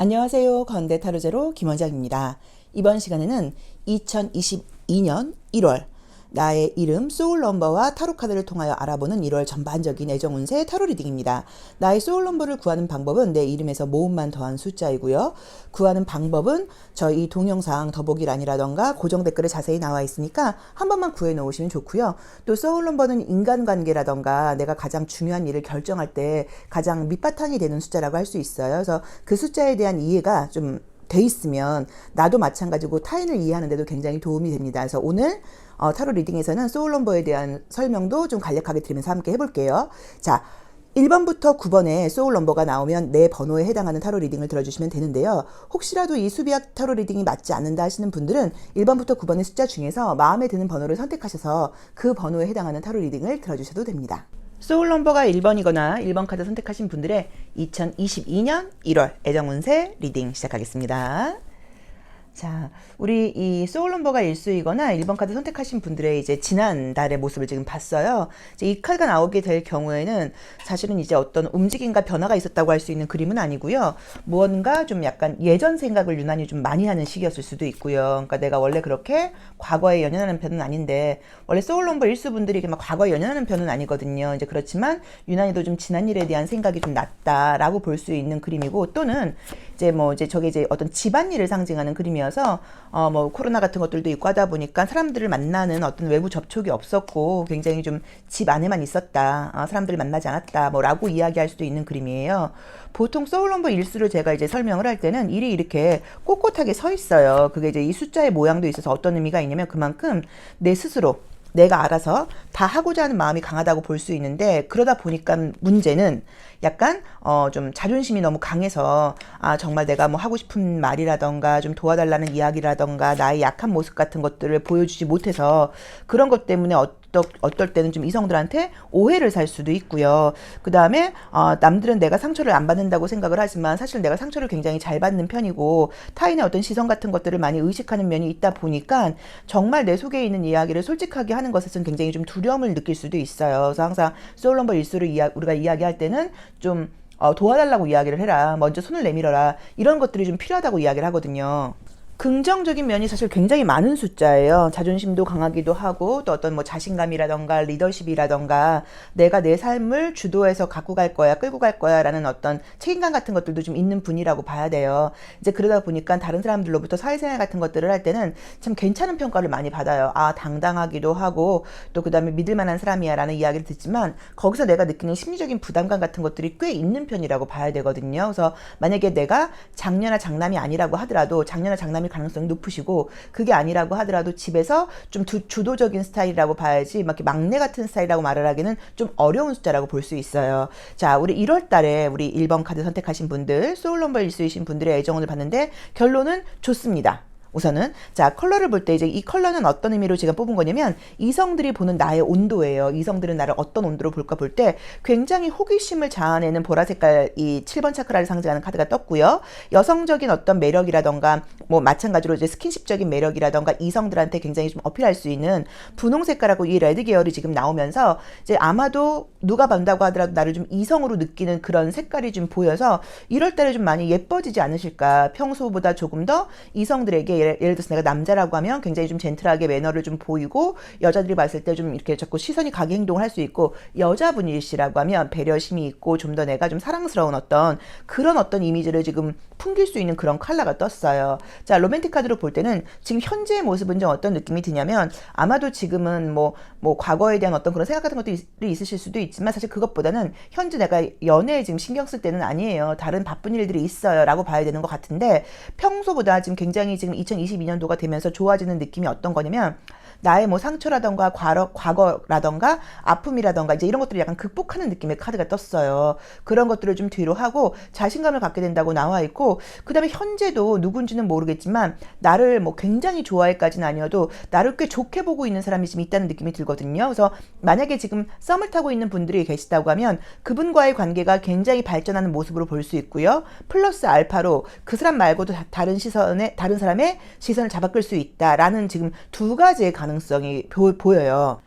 안녕하세요. 건대타로제로 김원장입니다. 이번 시간에는 2022년 1월 나의 이름 소울넘버와 타로카드를 통하여 알아보는 1월 전반적인 애정운세 타로 리딩입니다. 나의 소울넘버를 구하는 방법은 내 이름에서 모음만 더한 숫자이고요. 구하는 방법은 저희 동영상 더보기란이라던가 고정 댓글에 자세히 나와 있으니까 한 번만 구해 놓으시면 좋고요. 또 소울넘버는 인간관계라던가 내가 가장 중요한 일을 결정할 때 가장 밑바탕이 되는 숫자라고 할 수 있어요. 그래서 그 숫자에 대한 이해가 좀 돼 있으면 나도 마찬가지고 타인을 이해하는 데도 굉장히 도움이 됩니다. 그래서 오늘 타로 리딩에서는 소울넘버에 대한 설명도 좀 간략하게 드리면서 함께 해볼게요. 자, 1번부터 9번에 소울넘버가 나오면 내 번호에 해당하는 타로 리딩을 들어주시면 되는데요. 혹시라도 이 수비학 타로 리딩이 맞지 않는다 하시는 분들은 1번부터 9번의 숫자 중에서 마음에 드는 번호를 선택하셔서 그 번호에 해당하는 타로 리딩을 들어주셔도 됩니다. 소울넘버가 1번이거나 1번 카드 선택하신 분들의 2022년 1월 애정운세 리딩 시작하겠습니다. 자, 우리 이 소울넘버가 일수이거나 1번 카드 선택하신 분들의 이제 지난달의 모습을 지금 봤어요. 이제 이 카드가 나오게 될 경우에는 사실은 이제 어떤 움직임과 변화가 있었다고 할 수 있는 그림은 아니고요. 무언가 좀 약간 예전 생각을 유난히 좀 많이 하는 시기였을 수도 있고요. 그러니까 내가 원래 그렇게 과거에 연연하는 편은 아닌데, 원래 소울넘버 일수분들이 이렇게 막 과거에 연연하는 편은 아니거든요. 이제 그렇지만 유난히도 좀 지난 일에 대한 생각이 좀 났다라고 볼 수 있는 그림이고, 또는 이제 저게 이제 어떤 집안일을 상징하는 그림이어서 뭐 코로나 같은 것들도 있고 하다 보니까 사람들을 만나는 어떤 외부 접촉이 없었고 굉장히 좀 집 안에만 있었다, 사람들을 만나지 않았다 뭐라고 이야기할 수도 있는 그림이에요. 보통 소울넘버 일수를 제가 이제 설명을 할 때는 일이 이렇게 꼿꼿하게 서 있어요. 그게 이제 이 숫자의 모양도 있어서 어떤 의미가 있냐면, 그만큼 내 스스로 내가 알아서 다 하고자 하는 마음이 강하다고 볼 수 있는데, 그러다 보니까 문제는 약간 좀 자존심이 너무 강해서 정말 내가 뭐 하고 싶은 말이라던가 좀 도와달라는 이야기라던가 나의 약한 모습 같은 것들을 보여주지 못해서 그런 것 때문에 어떨 때는 좀 이성들한테 오해를 살 수도 있고요. 그 다음에 남들은 내가 상처를 안 받는다고 생각을 하지만 사실 내가 상처를 굉장히 잘 받는 편이고, 타인의 어떤 시선 같은 것들을 많이 의식하는 면이 있다 보니까 정말 내 속에 있는 이야기를 솔직하게 하는 것에서는 굉장히 좀 두려움을 느낄 수도 있어요. 그래서 항상 소울넘버 일수를 우리가 이야기할 때는 좀 도와달라고 이야기를 해라, 먼저 손을 내밀어라, 이런 것들이 좀 필요하다고 이야기를 하거든요. 긍정적인 면이 사실 굉장히 많은 숫자예요. 자존심도 강하기도 하고, 또 어떤 뭐 자신감이라던가 리더십이라던가 내가 내 삶을 주도해서 갖고 갈 거야, 끌고 갈 거야 라는 어떤 책임감 같은 것들도 좀 있는 분이라고 봐야 돼요. 이제 그러다 보니까 다른 사람들로부터 사회생활 같은 것들을 할 때는 참 괜찮은 평가를 많이 받아요. 당당하기도 하고, 또 그 다음에 믿을 만한 사람이야 라는 이야기를 듣지만, 거기서 내가 느끼는 심리적인 부담감 같은 것들이 꽤 있는 편이라고 봐야 되거든요. 그래서 만약에 내가 장녀나 장남이 아니라고 하더라도, 장녀나 장남이 가능성이 높으시고, 그게 아니라고 하더라도 집에서 좀 주도적인 스타일이라고 봐야지 막 이렇게 막내 같은 스타일이라고 말을 하기는 좀 어려운 숫자라고 볼 수 있어요. 자, 우리 1월 달에 우리 1번 카드 선택하신 분들, 소울넘버 일수이신 분들의 애정운을 봤는데 결론은 좋습니다. 우선은 자, 컬러를 볼 때 이제 이 컬러는 어떤 의미로 제가 뽑은 거냐면, 이성들이 보는 나의 온도예요. 이성들은 나를 어떤 온도로 볼까 볼 때 굉장히 호기심을 자아내는 보라 색깔 이 7번 차크라를 상징하는 카드가 떴고요. 여성적인 어떤 매력이라던가 뭐 마찬가지로 이제 스킨십적인 매력이라던가 이성들한테 굉장히 좀 어필할 수 있는 분홍 색깔하고 이 레드 계열이 지금 나오면서, 이제 아마도 누가 본다고 하더라도 나를 좀 이성으로 느끼는 그런 색깔이 좀 보여서 1월 달에 좀 많이 예뻐지지 않으실까. 평소보다 조금 더 이성들에게, 예를 들어서 내가 남자라고 하면 굉장히 좀 젠틀하게 매너를 좀 보이고, 여자들이 봤을 때 좀 이렇게 자꾸 시선이 가게 행동을 할 수 있고, 여자분이시라고 하면 배려심이 있고 좀 더 내가 좀 사랑스러운 그런 어떤 이미지를 지금 풍길 수 있는 그런 컬러가 떴어요. 자, 로맨틱 카드로 볼 때는 지금 현재의 모습은 좀 어떤 느낌이 드냐면, 아마도 지금은 뭐 과거에 대한 어떤 그런 생각 같은 것도 있으실 수도 있지만, 사실 그것보다는 현재 내가 연애에 지금 신경 쓸 때는 아니에요. 다른 바쁜 일들이 있어요 라고 봐야 되는 것 같은데, 평소보다 지금 굉장히 지금 2022년도가 되면서 좋아지는 느낌이 어떤 거냐면, 나의 뭐 상처라던가 과거라던가 아픔이라던가 이제 이런 것들을 약간 극복하는 느낌의 카드가 떴어요. 그런 것들을 좀 뒤로 하고 자신감을 갖게 된다고 나와 있고, 그 다음에 현재도 누군지는 모르겠지만 나를 뭐 굉장히 좋아해까지는 아니어도 나를 꽤 좋게 보고 있는 사람이 지금 있다는 느낌이 들거든요. 그래서 만약에 지금 썸을 타고 있는 분들이 계시다고 하면 그분과의 관계가 굉장히 발전하는 모습으로 볼 수 있고요. 플러스 알파로 그 사람 말고도 다른 사람의 시선을 잡아끌 수 있다라는 지금 두 가지의 가능성이 보여요.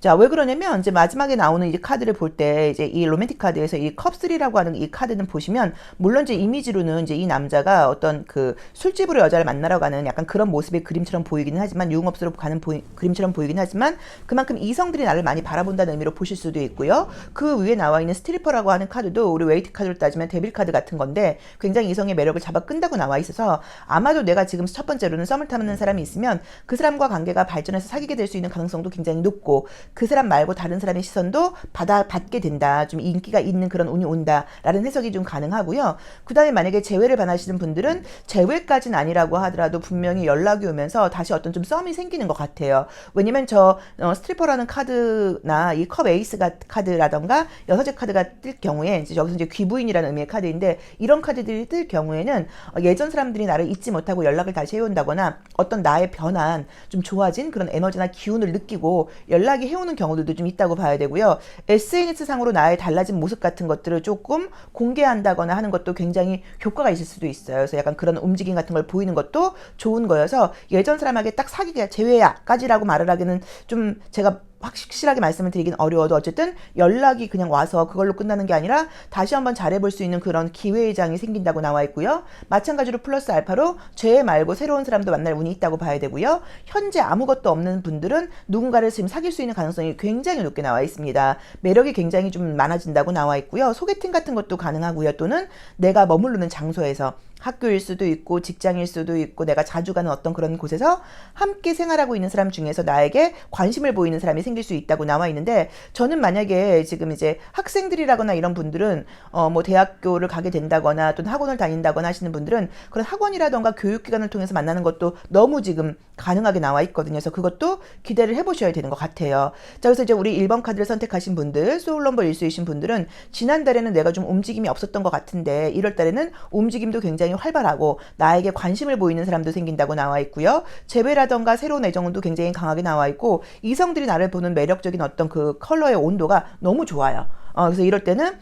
자, 왜 그러냐면 이제 마지막에 나오는 이제 카드를 볼 때 이제 이 로맨틱 카드에서 이 컵3라고 하는 이 카드는 보시면 물론 이제 이미지로는 이제 이 남자가 어떤 그 술집으로 여자를 만나러 가는 약간 그런 모습의 그림처럼 보이기는 하지만 유흥업소로 가는 그림처럼 보이긴 하지만 그만큼 이성들이 나를 많이 바라본다는 의미로 보실 수도 있고요. 그 위에 나와 있는 스트리퍼라고 하는 카드도 우리 웨이트 카드로 따지면 데빌 카드 같은 건데 굉장히 이성의 매력을 잡아 끈다고 나와 있어서 아마도 내가 지금 첫 번째로는 썸을 타는 사람이 있으면 그 사람과 관계가 발전해서 사귀게 될 수 있는 가능성도 굉장히 높고 그 사람 말고 다른 사람의 시선도 받게 된다. 좀 인기가 있는 그런 운이 온다라는 해석이 좀 가능하고요. 그 다음에 만약에 재회를 반하시는 분들은 재회까지는 아니라고 하더라도 분명히 연락이 오면서 다시 어떤 좀 썸이 생기는 것 같아요. 왜냐면 저 스트리퍼라는 카드나 이 컵 에이스 카드라던가 여섯째 카드가 뜰 경우에 이제 여기서 이제 귀부인이라는 의미의 카드인데 이런 카드들이 뜰 경우에는 예전 사람들이 나를 잊지 못하고 연락을 다시 해온다거나 어떤 나의 변한 좀 좋아진 그런 에너지나 기운을 느끼고 연락이 해오는 경우들도 좀 있다고 봐야 되고요. SNS상으로 나의 달라진 모습 같은 것들을 조금 공개한다거나 하는 것도 굉장히 효과가 있을 수도 있어요. 그래서 약간 그런 움직임 같은 걸 보이는 것도 좋은 거여서 예전 사람에게 딱 사귀기가 제외야까지라고 말을 하기는 좀 제가 확실하게 말씀을 드리긴 어려워도 어쨌든 연락이 그냥 와서 그걸로 끝나는 게 아니라 다시 한번 잘해볼 수 있는 그런 기회의 장이 생긴다고 나와 있고요. 마찬가지로 플러스 알파로 죄 말고 새로운 사람도 만날 운이 있다고 봐야 되고요. 현재 아무것도 없는 분들은 누군가를 지금 사귈 수 있는 가능성이 굉장히 높게 나와 있습니다. 매력이 굉장히 좀 많아진다고 나와 있고요. 소개팅 같은 것도 가능하고요. 또는 내가 머무르는 장소에서 학교일 수도 있고 직장일 수도 있고 내가 자주 가는 어떤 그런 곳에서 함께 생활하고 있는 사람 중에서 나에게 관심을 보이는 사람이 생길 수 있다고 나와 있는데 저는 만약에 지금 이제 학생들이라거나 이런 분들은 뭐 대학교를 가게 된다거나 또는 학원을 다닌다거나 하시는 분들은 그런 학원이라던가 교육기관을 통해서 만나는 것도 너무 지금 가능하게 나와 있거든요. 그래서 그것도 기대를 해보셔야 되는 것 같아요. 자, 그래서 이제 우리 1번 카드를 선택하신 분들, 소울넘버 1수이신 분들은 지난달에는 내가 좀 움직임이 없었던 것 같은데 1월달에는 움직임도 굉장히 활발하고 나에게 관심을 보이는 사람도 생긴다고 나와 있고요. 재회라던가 새로운 애정운도 굉장히 강하게 나와 있고 이성들이 나를 보는 매력적인 어떤 그 컬러의 온도가 너무 좋아요. 그래서 이럴 때는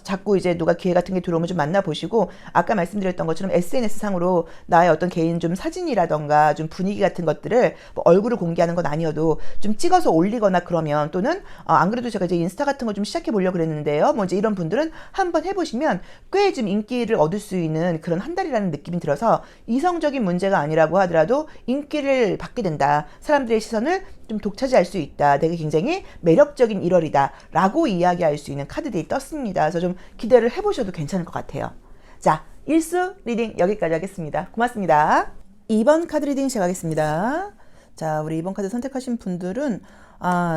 자꾸 이제 누가 기회 같은 게 들어오면 좀 만나보시고 아까 말씀드렸던 것처럼 SNS상으로 나의 어떤 개인 좀 사진이라던가 좀 분위기 같은 것들을 뭐 얼굴을 공개하는 건 아니어도 좀 찍어서 올리거나 그러면 또는 안 그래도 제가 이제 인스타 같은 거 좀 시작해 보려고 그랬는데요. 뭐 이제 이런 분들은 한번 해보시면 꽤 좀 인기를 얻을 수 있는 그런 한 달이라는 느낌이 들어서 이성적인 문제가 아니라고 하더라도 인기를 받게 된다. 사람들의 시선을 좀 독차지할 수 있다. 되게 굉장히 매력적인 1월이다. 라고 이야기할 수 있는 카드들이 떴습니다. 그래서 좀 기대를 해보셔도 괜찮을 것 같아요. 자, 1수 리딩 여기까지 하겠습니다. 고맙습니다. 2번 카드 리딩 시작하겠습니다. 자, 우리 2번 카드 선택하신 분들은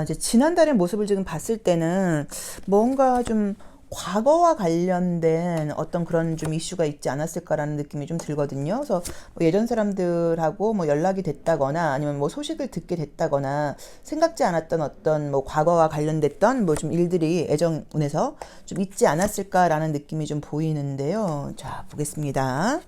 이제 지난달의 모습을 지금 봤을 때는 뭔가 좀 과거와 관련된 어떤 그런 좀 이슈가 있지 않았을까라는 느낌이 좀 들거든요. 그래서 뭐 예전 사람들하고 뭐 연락이 됐다거나 아니면 뭐 소식을 듣게 됐다거나 생각지 않았던 어떤 뭐 과거와 관련됐던 뭐 좀 일들이 애정운에서 좀 있지 않았을까라는 느낌이 좀 보이는데요. 자, 보겠습니다.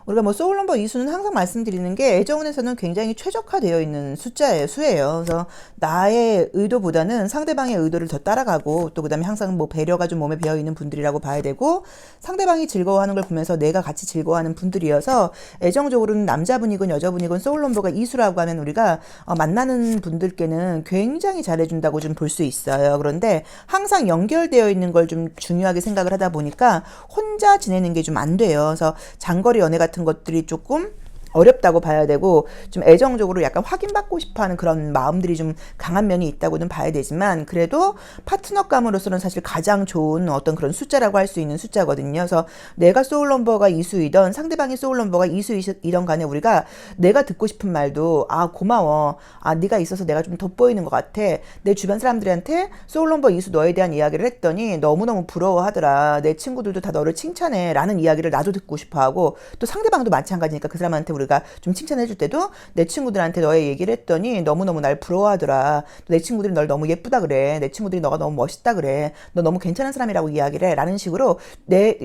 우리가 뭐 소울넘버 2수는 항상 말씀드리는 게 애정운에서는 굉장히 최적화되어 있는 수예요. 그래서 나의 의도보다는 상대방의 의도를 더 따라가고 또 그다음에 항상 뭐 배려가 좀 몸에 배어 있는 분들이라고 봐야 되고 상대방이 즐거워하는 걸 보면서 내가 같이 즐거워하는 분들이어서 애정적으로는 남자분이건 여자분이건 소울넘버가 2수라고 하면 우리가 만나는 분들께는 굉장히 잘해준다고 좀 볼 수 있어요. 그런데 항상 연결되어 있는 걸 좀 중요하게 생각을 하다 보니까 혼자 지내는 게 좀 안 돼요. 그래서 장거리 연애 같은 것들이 조금 어렵다고 봐야 되고 좀 애정적으로 약간 확인받고 싶어하는 그런 마음들이 좀 강한 면이 있다고는 봐야 되지만 그래도 파트너감으로서는 사실 가장 좋은 어떤 그런 숫자라고 할 수 있는 숫자거든요. 그래서 내가 소울넘버가 2수이던 상대방이 소울넘버가 2수이던 간에 우리가 내가 듣고 싶은 말도 고마워. 네가 있어서 내가 좀 돋보이는 것 같아. 내 주변 사람들한테 소울넘버 2수 너에 대한 이야기를 했더니 너무너무 부러워하더라. 내 친구들도 다 너를 칭찬해 라는 이야기를 나도 듣고 싶어하고 또 상대방도 마찬가지니까 그 사람한테 우리가 좀 칭찬해줄 때도 내 친구들한테 너의 얘기를 했더니 너무너무 날 부러워하더라. 내 친구들이 널 너무 예쁘다 그래. 내 친구들이 너가 너무 멋있다 그래. 너 너무 괜찮은 사람이라고 이야기를 해. 라는 식으로 내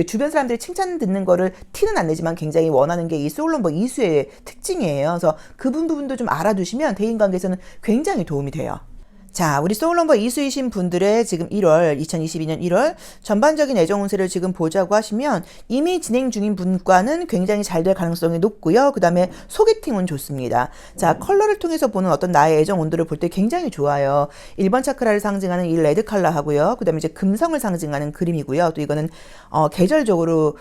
주변 사람들이 칭찬 듣는 거를 티는 안 내지만 굉장히 원하는 게 이 소울넘버 2수의 특징이에요. 그래서 그 부분도 좀 알아두시면 대인관계에서는 굉장히 도움이 돼요. 자, 우리 소울넘버 이수이신 분들의 지금 2022년 1월 전반적인 애정 운세를 지금 보자고 하시면 이미 진행 중인 분과는 굉장히 잘 될 가능성이 높고요. 그 다음에 소개팅은 좋습니다. 자, 컬러를 통해서 보는 어떤 나의 애정 온도를 볼 때 굉장히 좋아요. 1번 차크라를 상징하는 이 레드 컬러 하고요. 그 다음에 이제 금성을 상징하는 그림이고요. 또 이거는 계절적으로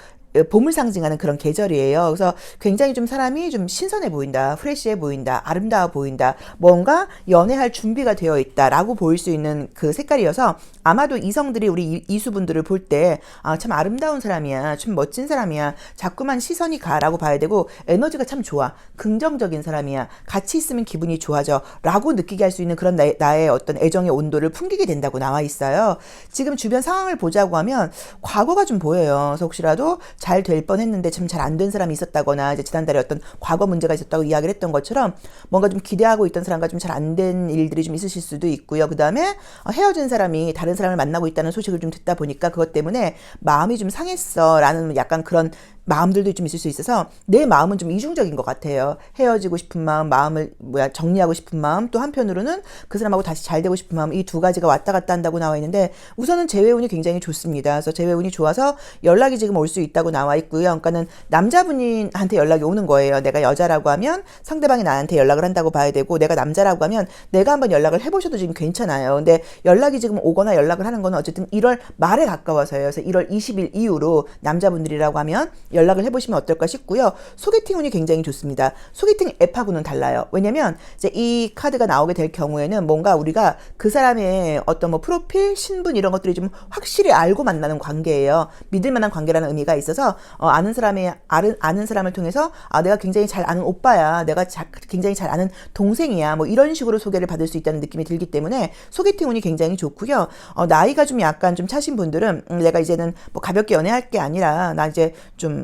봄을 상징하는 그런 계절이에요. 그래서 굉장히 좀 사람이 좀 신선해 보인다, 프레시해 보인다, 아름다워 보인다, 뭔가 연애할 준비가 되어 있다라고 보일 수 있는 그 색깔이어서 아마도 이성들이 우리 이수분들을 볼 때 참 아름다운 사람이야, 참 멋진 사람이야, 자꾸만 시선이 가라고 봐야 되고 에너지가 참 좋아, 긍정적인 사람이야, 같이 있으면 기분이 좋아져 라고 느끼게 할 수 있는 그런 나의 어떤 애정의 온도를 풍기게 된다고 나와 있어요. 지금 주변 상황을 보자고 하면 과거가 좀 보여요. 그래서 혹시라도 잘 될 뻔했는데 참 잘 안 된 사람이 있었다거나 이제 지난달에 어떤 과거 문제가 있었다고 이야기를 했던 것처럼 뭔가 좀 기대하고 있던 사람과 좀 잘 안 된 일들이 좀 있으실 수도 있고요. 그 다음에 헤어진 사람이 다른 사람을 만나고 있다는 소식을 좀 듣다 보니까 그것 때문에 마음이 좀 상했어 라는 약간 그런 마음들도 좀 있을 수 있어서 내 마음은 좀 이중적인 것 같아요. 헤어지고 싶은 마음, 마음을 정리하고 싶은 마음, 또 한편으로는 그 사람하고 다시 잘 되고 싶은 마음, 이 두 가지가 왔다 갔다 한다고 나와 있는데 우선은 재회운이 굉장히 좋습니다. 그래서 재회운이 좋아서 연락이 지금 올 수 있다고 나와 있고요. 그러니까는 남자분한테 연락이 오는 거예요. 내가 여자라고 하면 상대방이 나한테 연락을 한다고 봐야 되고, 내가 남자라고 하면 내가 한번 연락을 해보셔도 지금 괜찮아요. 근데 연락이 지금 오거나 연락을 하는 거는 어쨌든 1월 말에 가까워서요. 그래서 1월 20일 이후로 남자분들이라고 하면 연락을 해보시면 어떨까 싶고요. 소개팅 운이 굉장히 좋습니다. 소개팅 앱하고는 달라요. 왜냐면 이제 이 카드가 나오게 될 경우에는 뭔가 우리가 그 사람의 어떤 뭐 프로필, 신분 이런 것들이 좀 확실히 알고 만나는 관계예요. 믿을 만한 관계라는 의미가 있어서 아는 사람을 통해서 내가 굉장히 잘 아는 오빠야, 내가 굉장히 잘 아는 동생이야, 뭐 이런 식으로 소개를 받을 수 있다는 느낌이 들기 때문에 소개팅 운이 굉장히 좋고요. 나이가 좀 약간 좀 차신 분들은 내가 이제는 뭐 가볍게 연애할 게 아니라 나 이제 좀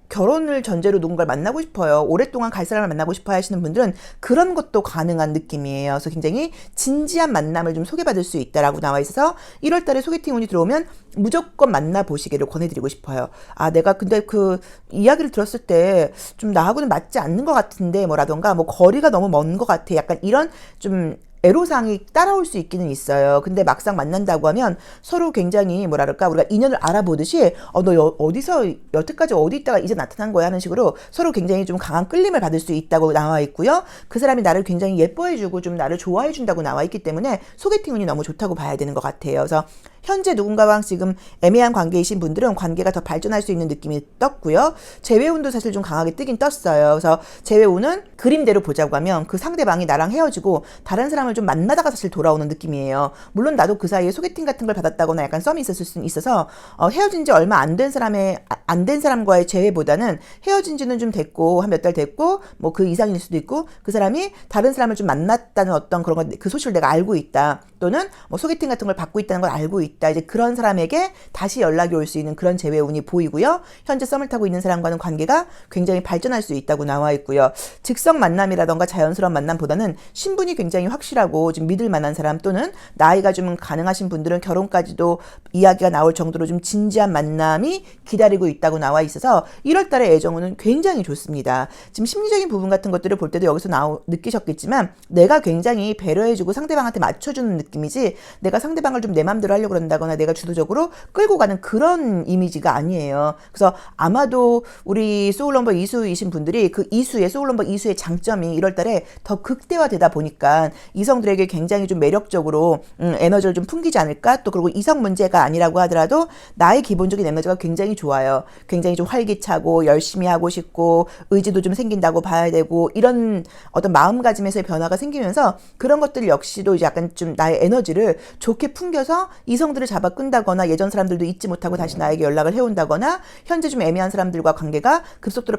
결혼을 전제로 누군가를 만나고 싶어요, 오랫동안 갈 사람을 만나고 싶어 하시는 분들은 그런 것도 가능한 느낌이에요. 그래서 굉장히 진지한 만남을 좀 소개받을 수 있다라고 나와 있어서 1월 달에 소개팅 운이 들어오면 무조건 만나보시기를 권해드리고 싶어요. 내가 근데 그 이야기를 들었을 때 좀 나하고는 맞지 않는 것 같은데 뭐라던가 뭐 거리가 너무 먼 것 같아, 약간 이런 좀 애로사항이 따라올 수 있기는 있어요. 근데 막상 만난다고 하면 서로 굉장히 뭐랄까 우리가 인연을 알아보듯이 너 어디서 여태까지 어디 있다가 이제 나타난 거야 하는 식으로 서로 굉장히 좀 강한 끌림을 받을 수 있다고 나와 있고요. 그 사람이 나를 굉장히 예뻐해주고 좀 나를 좋아해준다고 나와 있기 때문에 소개팅 운이 너무 좋다고 봐야 되는 것 같아요. 그래서 현재 누군가와 지금 애매한 관계이신 분들은 관계가 더 발전할 수 있는 느낌이 떴고요. 재회운도 사실 좀 강하게 뜨긴 떴어요. 그래서 재회운은 그림대로 보자고 하면 그 상대방이 나랑 헤어지고 다른 사람을 좀 만나다가 사실 돌아오는 느낌이에요. 물론 나도 그 사이에 소개팅 같은 걸 받았다거나 약간 썸이 있었을 수는 있어서 헤어진 지 얼마 안 된 사람과의 재회보다는 헤어진 지는 좀 됐고 한 몇 달 됐고 뭐 그 이상일 수도 있고 그 사람이 다른 사람을 좀 만났다는 어떤 그런 거, 그 소식을 내가 알고 있다, 또는 뭐 소개팅 같은 걸 받고 있다는 걸 알고 있다, 이제 그런 사람에게 다시 연락이 올 수 있는 그런 재회운이 보이고요. 현재 썸을 타고 있는 사람과는 관계가 굉장히 발전할 수 있다고 나와 있고요. 즉석 만남이라던가 자연스러운 만남보다는 신분이 굉장히 확실하고 좀 믿을 만한 사람, 또는 나이가 좀 가능하신 분들은 결혼까지도 이야기가 나올 정도로 좀 진지한 만남이 기다리고 있다고 나와 있어서 1월 달의 애정운은 굉장히 좋습니다. 지금 심리적인 부분 같은 것들을 볼 때도 여기서 느끼셨겠지만 내가 굉장히 배려해주고 상대방한테 맞춰주는 느낌이지, 내가 상대방을 좀 내 맘대로 하려고 그런다거나 내가 주도적으로 끌고 가는 그런 이미지가 아니에요. 그래서 아마도 우리 소울넘버 이수이신 분들이 그 소울넘버 이수의 장점이 1월 달에 더 극대화되다 보니까 이성들에게 굉장히 좀 매력적으로 에너지를 좀 풍기지 않을까. 또 그리고 이성 문제가 아니라고 하더라도 나의 기본적인 에너지가 굉장히 좋아요. 굉장히 좀 활기차고 열심히 하고 싶고 의지도 좀 생긴다고 봐야 되고, 이런 어떤 마음가짐에서의 변화가 생기면서 그런 것들 역시도 이제 약간 좀 나의 에너지를 좋게 풍겨서 이성들을 잡아 끈다거나 예전 사람들도 잊지 못하고 다시 나에게 연락을 해온다거나 현재 좀 애매한 사람들과 관계가 급속도로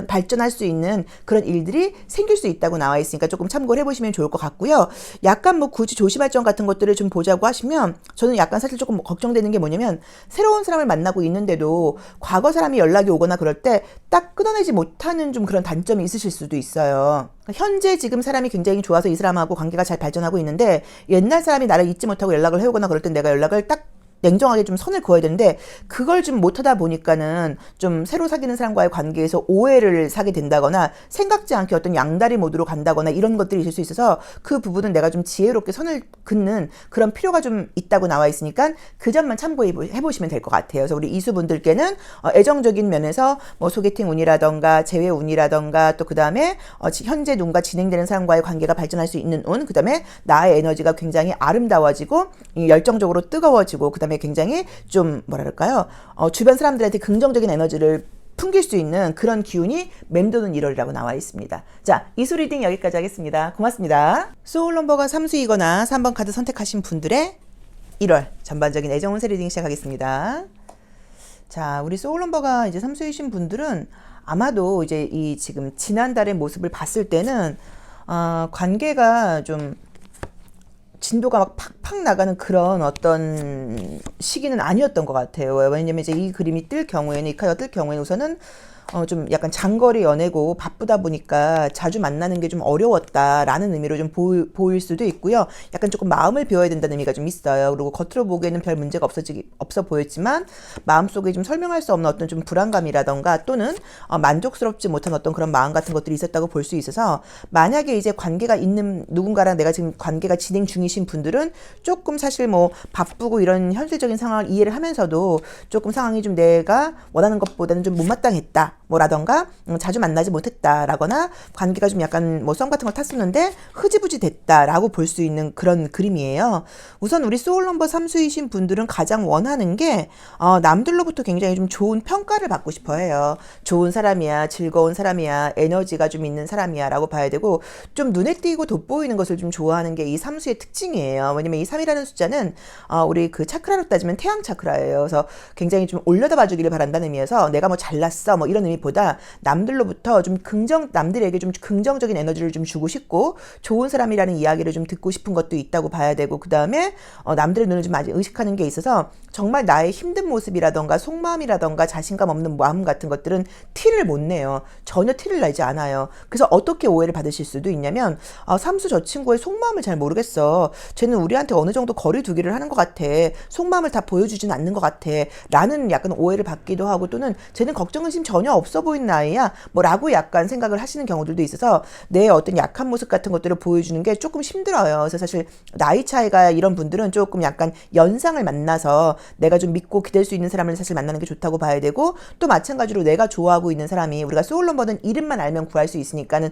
발전할 수 있는 그런 일들이 생길 수 있다고 나와 있으니까 조금 참고를 해보시면 좋을 것 같고요. 약간 뭐 굳이 조심할 점 같은 것들을 좀 보자고 하시면 저는 약간 사실 조금 걱정되는 게 뭐냐면, 새로운 사람을 만나고 있는데도 과거 사람이 연락이 오거나 그럴 때 딱 끊어내지 못하는 좀 그런 단점이 있으실 수도 있어요. 현재 지금 사람이 굉장히 좋아서 이 사람하고 관계가 잘 발전하고 있는데 옛날 사람이 나를 잊지 못하고 연락을 해오거나 그럴 땐 내가 연락을 딱 냉정하게 좀 선을 그어야 되는데 그걸 좀 못하다 보니까는 좀 새로 사귀는 사람과의 관계에서 오해를 사게 된다거나 생각지 않게 어떤 양다리 모드로 간다거나 이런 것들이 있을 수 있어서 그 부분은 내가 좀 지혜롭게 선을 긋는 그런 필요가 좀 있다고 나와 있으니까 그 점만 참고해 보시면 될 것 같아요. 그래서 우리 이수분들께는 애정적인 면에서 뭐 소개팅 운이라던가 재회 운이라던가 또 그 다음에 현재 누군가 진행되는 사람과의 관계가 발전할 수 있는 운, 그 다음에 나의 에너지가 굉장히 아름다워지고 열정적으로 뜨거워지고 그 다음에 굉장히 좀 뭐랄까요 주변 사람들한테 긍정적인 에너지를 풍길 수 있는 그런 기운이 맴도는 1월이라고 나와 있습니다. 자, 이수 리딩 여기까지 하겠습니다. 고맙습니다. 소울 넘버가 3수이거나 3번 카드 선택하신 분들의 1월 전반적인 애정 운세 리딩 시작하겠습니다. 자, 우리 소울 넘버가 이제 3수이신 분들은 아마도 이제 이 지금 지난달의 모습을 봤을 때는 관계가 좀 진도가 막 팍팍 나가는 그런 어떤 시기는 아니었던 것 같아요. 왜냐면 이제 이 그림이 뜰 경우에는, 이 카드가 뜰 경우에는 우선은 좀 약간 장거리 연애고 바쁘다 보니까 자주 만나는 게 좀 어려웠다라는 의미로 좀 보일 수도 있고요. 약간 조금 마음을 비워야 된다는 의미가 좀 있어요. 그리고 겉으로 보기에는 별 문제가 없어 보였지만 마음속에 좀 설명할 수 없는 어떤 좀 불안감이라던가 또는 만족스럽지 못한 어떤 그런 마음 같은 것들이 있었다고 볼 수 있어서 만약에 이제 관계가 있는 누군가랑 내가 지금 관계가 진행 중이신 분들은 조금 사실 뭐 바쁘고 이런 현실적인 상황을 이해를 하면서도 조금 상황이 좀 내가 원하는 것보다는 좀 못마땅했다. 뭐라던가 자주 만나지 못했다라거나 관계가 좀 약간 뭐 썸 같은 걸 탔었는데 흐지부지 됐다라고 볼 수 있는 그런 그림이에요. 우선 우리 소울 넘버 3수이신 분들은 가장 원하는 게 남들로부터 굉장히 좀 좋은 평가를 받고 싶어 해요. 좋은 사람이야, 즐거운 사람이야, 에너지가 좀 있는 사람이야 라고 봐야 되고 좀 눈에 띄고 돋보이는 것을 좀 좋아하는 게 이 3수의 특징이에요. 왜냐면 이 3이라는 숫자는 우리 그 차크라로 따지면 태양 차크라예요. 그래서 굉장히 좀 올려다 봐주기를 바란다는 의미에서 내가 뭐 잘났어 뭐 이런 의미보다 남들로부터 좀 남들에게 좀 긍정적인 에너지를 좀 주고 싶고 좋은 사람이라는 이야기를 좀 듣고 싶은 것도 있다고 봐야 되고 그 다음에 남들의 눈을 좀 아직 의식하는 게 있어서 정말 나의 힘든 모습이라던가 속마음이라던가 자신감 없는 마음 같은 것들은 티를 못 내요. 전혀 티를 내지 않아요. 그래서 어떻게 오해를 받으실 수도 있냐면 삼수 저 친구의 속마음을 잘 모르겠어. 쟤는 우리한테 어느 정도 거리 두기를 하는 것 같아. 속마음을 다 보여주진 않는 것 같아. 라는 약간 오해를 받기도 하고 또는 쟤는 걱정 의심 전혀 없어 보이는 아이야 뭐라고 약간 생각을 하시는 경우들도 있어서 내 어떤 약한 모습 같은 것들을 보여주는 게 조금 힘들어요. 그래서 사실 나이 차이가 이런 분들은 조금 약간 연상을 만나서 내가 좀 믿고 기댈 수 있는 사람을 사실 만나는 게 좋다고 봐야 되고 또 마찬가지로 내가 좋아하고 있는 사람이 우리가 소울 넘버는 이름만 알면 구할 수 있으니까는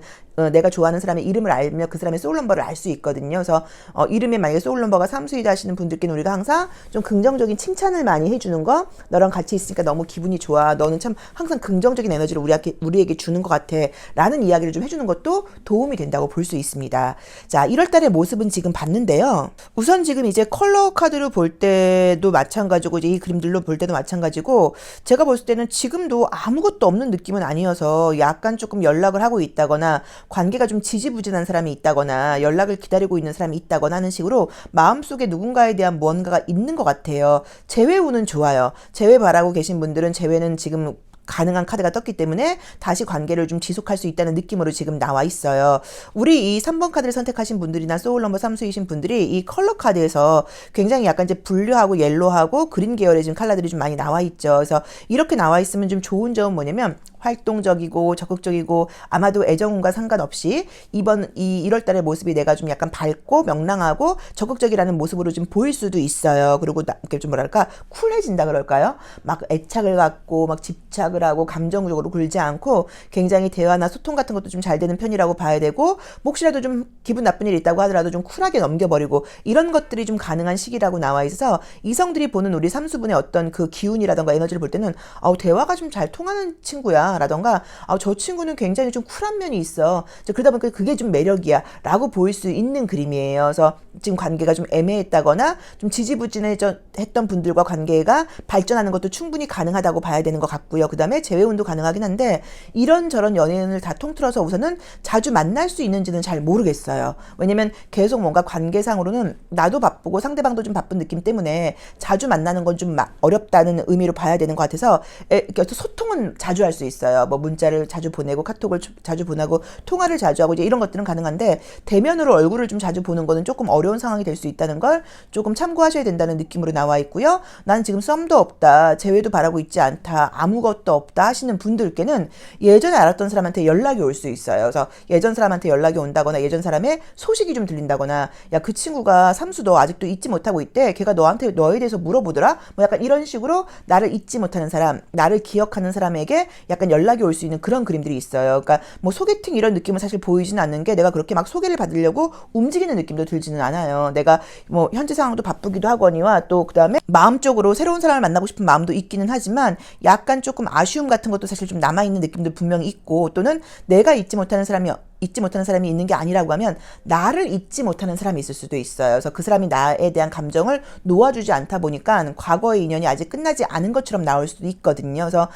내가 좋아하는 사람의 이름을 알면 그 사람의 소울 넘버를 알 수 있거든요. 그래서 이름에 만약에 소울 넘버가 3수이다 하시는 분들께는 우리가 항상 좀 긍정적인 칭찬을 많이 해주는 거 너랑 같이 있으니까 너무 기분이 좋아. 너는 참 항상 긍정적인 에너지를 우리에게 주는 것 같아 라는 이야기를 좀 해주는 것도 도움이 된다고 볼 수 있습니다. 자, 1월달의 모습은 지금 봤는데요. 우선 지금 이제 컬러 카드를 볼 때도 마찬가지고 이제 이 그림들로 볼 때도 마찬가지고 제가 봤을 때는 지금도 아무것도 없는 느낌은 아니어서 약간 조금 연락을 하고 있다거나 관계가 좀 지지부진한 사람이 있다거나 연락을 기다리고 있는 사람이 있다거나 하는 식으로 마음속에 누군가에 대한 무언가가 있는 것 같아요. 재회 운은 좋아요. 재회 바라고 계신 분들은 재회는 지금 가능한 카드가 떴기 때문에 다시 관계를 좀 지속할 수 있다는 느낌으로 지금 나와 있어요. 우리 이 3번 카드를 선택하신 분들이나 소울 넘버 3수이신 분들이 이 컬러 카드에서 굉장히 약간 이제 블루하고 옐로하고 그린 계열의 지금 컬러들이 좀 많이 나와 있죠. 그래서 이렇게 나와 있으면 좀 좋은 점은 뭐냐면 활동적이고 적극적이고 아마도 애정운과 상관없이 이번 이 1월달의 모습이 내가 좀 약간 밝고 명랑하고 적극적이라는 모습으로 좀 보일 수도 있어요. 그리고 이렇게 좀 뭐랄까 쿨해진다 그럴까요? 막 애착을 갖고 막 집착을 하고 감정적으로 굴지 않고 굉장히 대화나 소통 같은 것도 좀 잘 되는 편이라고 봐야 되고 혹시라도 좀 기분 나쁜 일이 있다고 하더라도 좀 쿨하게 넘겨버리고 이런 것들이 좀 가능한 시기라고 나와 있어서 이성들이 보는 우리 삼수분의 어떤 그 기운이라던가 에너지를 볼 때는 대화가 좀 잘 통하는 친구야 라던가 저 친구는 굉장히 좀 쿨한 면이 있어. 그러다 보니까 그게 좀 매력이야 라고 보일 수 있는 그림이에요. 그래서 지금 관계가 좀 애매했다거나 좀 지지부진했던 분들과 관계가 발전하는 것도 충분히 가능하다고 봐야 되는 것 같고요. 그 다음에 다음에 재회운도 가능하긴 한데 이런저런 연예인을 다 통틀어서 우선은 자주 만날 수 있는지는 잘 모르겠어요. 왜냐면 계속 뭔가 관계상으로는 나도 바쁘고 상대방도 좀 바쁜 느낌 때문에 자주 만나는 건 좀 어렵다는 의미로 봐야 되는 것 같아서 소통은 자주 할 수 있어요. 뭐 문자를 자주 보내고 카톡을 자주 보내고 통화를 자주 하고 이제 이런 것들은 가능한데 대면으로 얼굴을 좀 자주 보는 거는 조금 어려운 상황이 될 수 있다는 걸 조금 참고하셔야 된다는 느낌으로 나와 있고요. 난 지금 썸도 없다, 재회도 바라고 있지 않다, 아무것도 없다 하시는 분들께는 예전에 알았던 사람한테 연락이 올 수 있어요. 그래서 예전 사람한테 연락이 온다거나 예전 사람의 소식이 좀 들린다거나 야, 그 친구가 삼수 너 아직도 잊지 못하고 있대. 걔가 너에 대해서 물어보더라. 뭐 약간 이런 식으로 나를 잊지 못하는 사람, 나를 기억하는 사람에게 약간 연락이 올 수 있는 그런 그림들이 있어요. 그러니까 뭐 소개팅 이런 느낌은 사실 보이지는 않는 게 내가 그렇게 막 소개를 받으려고 움직이는 느낌도 들지는 않아요. 내가 뭐 현재 상황도 바쁘기도 하거니와 또 그다음에 마음적으로 새로운 사람을 만나고 싶은 마음도 있기는 하지만 약간 조금 아쉬움 같은 것도 사실 좀 남아있는 느낌도 분명히 있고 또는 내가 잊지 못하는 사람이 있는 게 아니라고 하면 나를 잊지 못하는 사람이 있을 수도 있어요. 그래서 그 사람이 나에 대한 감정을 놓아주지 않다 보니까 과거의 인연이 아직 끝나지 않은 것처럼 나올 수도 있거든요. 그래서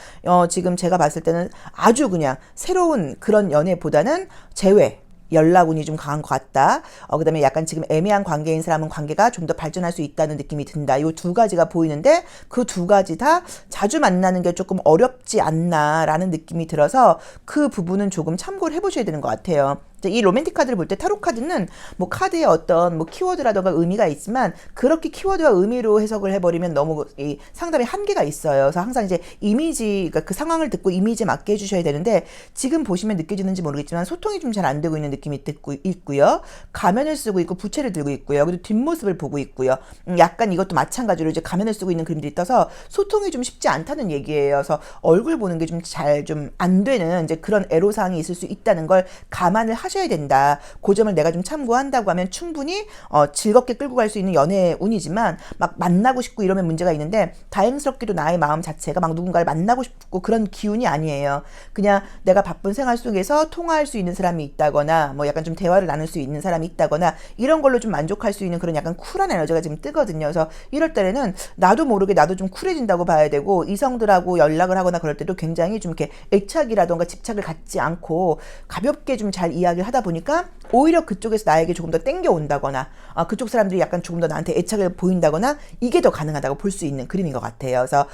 지금 제가 봤을 때는 아주 그냥 새로운 그런 연애보다는 재회, 연락운이 좀 강한 것 같다. 그다음에 약간 지금 애매한 관계인 사람은 관계가 좀 더 발전할 수 있다는 느낌이 든다. 이 두 가지가 보이는데 그 두 가지 다 자주 만나는 게 조금 어렵지 않나라는 느낌이 들어서 그 부분은 조금 참고를 해보셔야 되는 것 같아요. 이 로맨틱 카드를 볼 때 타로 카드는 뭐 카드에 어떤 뭐 키워드라던가 의미가 있지만 그렇게 키워드와 의미로 해석을 해버리면 너무 이 상담에 한계가 있어요. 그래서 항상 이제 이미지, 그러니까 그 상황을 듣고 이미지에 맞게 해주셔야 되는데 지금 보시면 느껴지는지 모르겠지만 소통이 좀 잘 안 되고 있는 느낌이 있고요. 가면을 쓰고 있고 부채를 들고 있고요. 그리고 뒷모습을 보고 있고요. 약간 이것도 마찬가지로 이제 가면을 쓰고 있는 그림들이 떠서 소통이 좀 쉽지 않다는 얘기예요. 그래서 얼굴 보는 게 좀 잘 좀 안 되는 이제 그런 애로사항이 있을 수 있다는 걸 감안을 하셔야 된다. 그 점을 내가 좀 참고한다고 하면 충분히 즐겁게 끌고 갈 수 있는 연애의 운이지만 막 만나고 싶고 이러면 문제가 있는데 다행스럽게도 나의 마음 자체가 막 누군가를 만나고 싶고 그런 기운이 아니에요. 그냥 내가 바쁜 생활 속에서 통화할 수 있는 사람이 있다거나 뭐 약간 좀 대화를 나눌 수 있는 사람이 있다거나 이런 걸로 좀 만족할 수 있는 그런 약간 쿨한 에너지가 지금 뜨거든요. 그래서 이럴 때는 나도 모르게 나도 좀 쿨해진다고 봐야 되고 이성들하고 연락을 하거나 그럴 때도 굉장히 좀 이렇게 애착이라던가 집착을 갖지 않고 가볍게 좀 잘 이야기를 하다 보니까 오히려 그쪽에서 나에게 조금 더 땡겨온다거나 그쪽 사람들이 약간 조금 더 나한테 애착을 보인다거나 이게 더 가능하다고 볼 수 있는 그림인 것 같아요. 그래서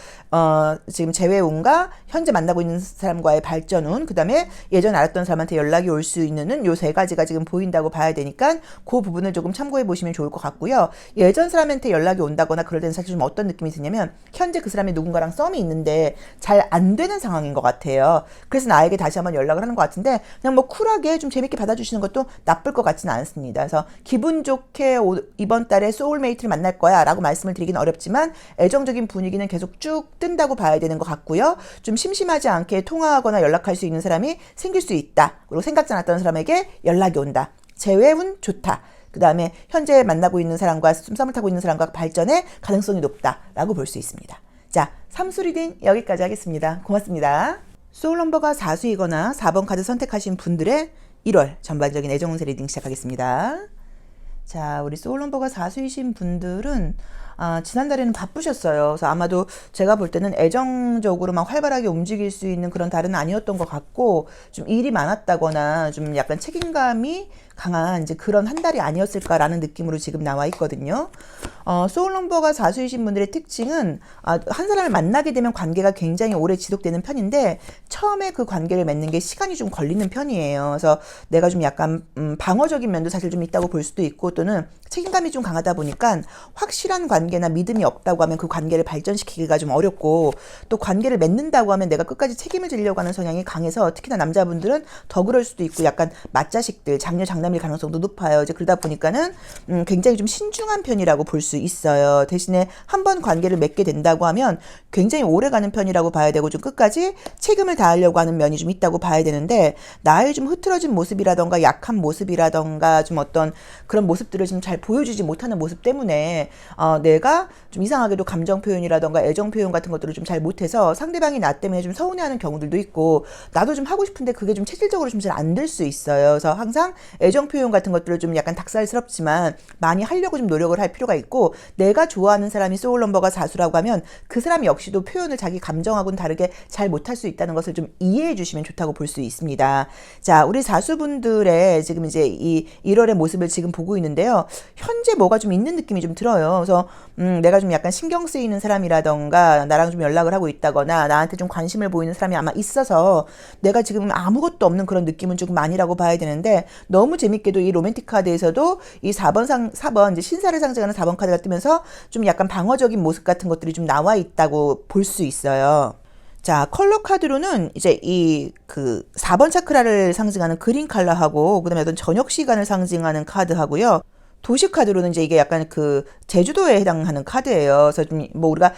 지금 재회운과 현재 만나고 있는 사람과의 발전운, 그 다음에 예전 알았던 사람한테 연락이 올 수 있는 요 세 가지가 지금 보인다고 봐야 되니까 그 부분을 조금 참고해 보시면 좋을 것 같고요. 예전 사람한테 연락이 온다거나 그럴 때는 사실 좀 어떤 느낌이 드냐면 현재 그 사람이 누군가랑 썸이 있는데 잘 안 되는 상황인 것 같아요. 그래서 나에게 다시 한번 연락을 하는 것 같은데 그냥 뭐 쿨하게 좀 재밌게 받아주시는 것도 나쁠 것 같지는 않습니다. 그래서 기분 좋게 이번 달에 소울메이트를 만날 거야 라고 말씀을 드리기는 어렵지만 애정적인 분위기는 계속 쭉 뜬다고 봐야 되는 것 같고요. 좀 심심하지 않게 통화하거나 연락할 수 있는 사람이 생길 수 있다. 그리고 생각지 않았던 사람에게 연락이 온다. 재회운 좋다. 그 다음에 현재 만나고 있는 사람과 썸을 타고 있는 사람과 발전의 가능성이 높다라고 볼 수 있습니다. 자, 삼수 리딩 여기까지 하겠습니다. 고맙습니다. 소울 넘버가 4수이거나 4번 카드 선택하신 분들의 1월 전반적인 애정운세 리딩 시작하겠습니다. 자, 우리 소울 넘버가 4수이신 분들은 지난달에는 바쁘셨어요. 그래서 아마도 제가 볼 때는 애정적으로 막 활발하게 움직일 수 있는 그런 달은 아니었던 것 같고 좀 일이 많았다거나 좀 약간 책임감이 강한 이제 그런 한 달이 아니었을까라는 느낌으로 지금 나와 있거든요. 소울 넘버가 4수이신 분들의 특징은 한 사람을 만나게 되면 관계가 굉장히 오래 지속되는 편인데 처음에 그 관계를 맺는 게 시간이 좀 걸리는 편이에요. 그래서 내가 좀 약간 방어적인 면도 사실 좀 있다고 볼 수도 있고 또는 책임감이 좀 강하다 보니까 확실한 관계나 믿음이 없다고 하면 그 관계를 발전시키기가 좀 어렵고 또 관계를 맺는다고 하면 내가 끝까지 책임을 지려고 하는 성향이 강해서 특히나 남자분들은 더 그럴 수도 있고 약간 맏자식들, 장녀 장남일 가능성도 높아요. 이제 그러다 보니까는 굉장히 좀 신중한 편이라고 볼 수 있어요. 대신에 한 번 관계를 맺게 된다고 하면 굉장히 오래 가는 편이라고 봐야 되고 좀 끝까지 책임을 다하려고 하는 면이 좀 있다고 봐야 되는데 나의 좀 흐트러진 모습이라던가 약한 모습이라던가 좀 어떤 그런 모습들을 좀 잘 보여주지 못하는 모습 때문에 내가 좀 이상하게도 감정 표현이라던가 애정 표현 같은 것들을 좀 잘 못해서 상대방이 나 때문에 좀 서운해하는 경우들도 있고 나도 좀 하고 싶은데 그게 좀 체질적으로 좀 잘 안 될 수 있어요. 그래서 항상 애정 애정 표현 같은 것들을 좀 약간 닭살스럽지만 많이 하려고 좀 노력을 할 필요가 있고, 내가 좋아하는 사람이 소울 넘버가 4수라고 하면 그 사람 역시도 표현을 자기 감정하고는 다르게 잘 못할 수 있다는 것을 좀 이해해 주시면 좋다고 볼 수 있습니다. 자, 우리 4수분들의 지금 이제 이 1월의 모습을 지금 보고 있는데요. 현재 뭐가 좀 있는 느낌이 좀 들어요. 그래서 내가 좀 약간 신경 쓰이는 사람이라던가 나랑 좀 연락을 하고 있다거나 나한테 좀 관심을 보이는 사람이 아마 있어서 내가 지금 아무것도 없는 그런 느낌은 조금 아니라고 봐야 되는데, 너무 재밌게도 이 로맨틱 카드에서도 이 4번 이제 신사를 상징하는 4번 카드가 뜨면서 좀 약간 방어적인 모습 같은 것들이 좀 나와 있다고 볼 수 있어요. 자, 컬러 카드로는 이제 이 그 4번 차크라를 상징하는 그린 컬러하고, 그다음에 어떤 저녁 시간을 상징하는 카드하고요. 도시 카드로는 이제 이게 약간 그 제주도에 해당하는 카드예요. 그래서 좀 뭐 우리가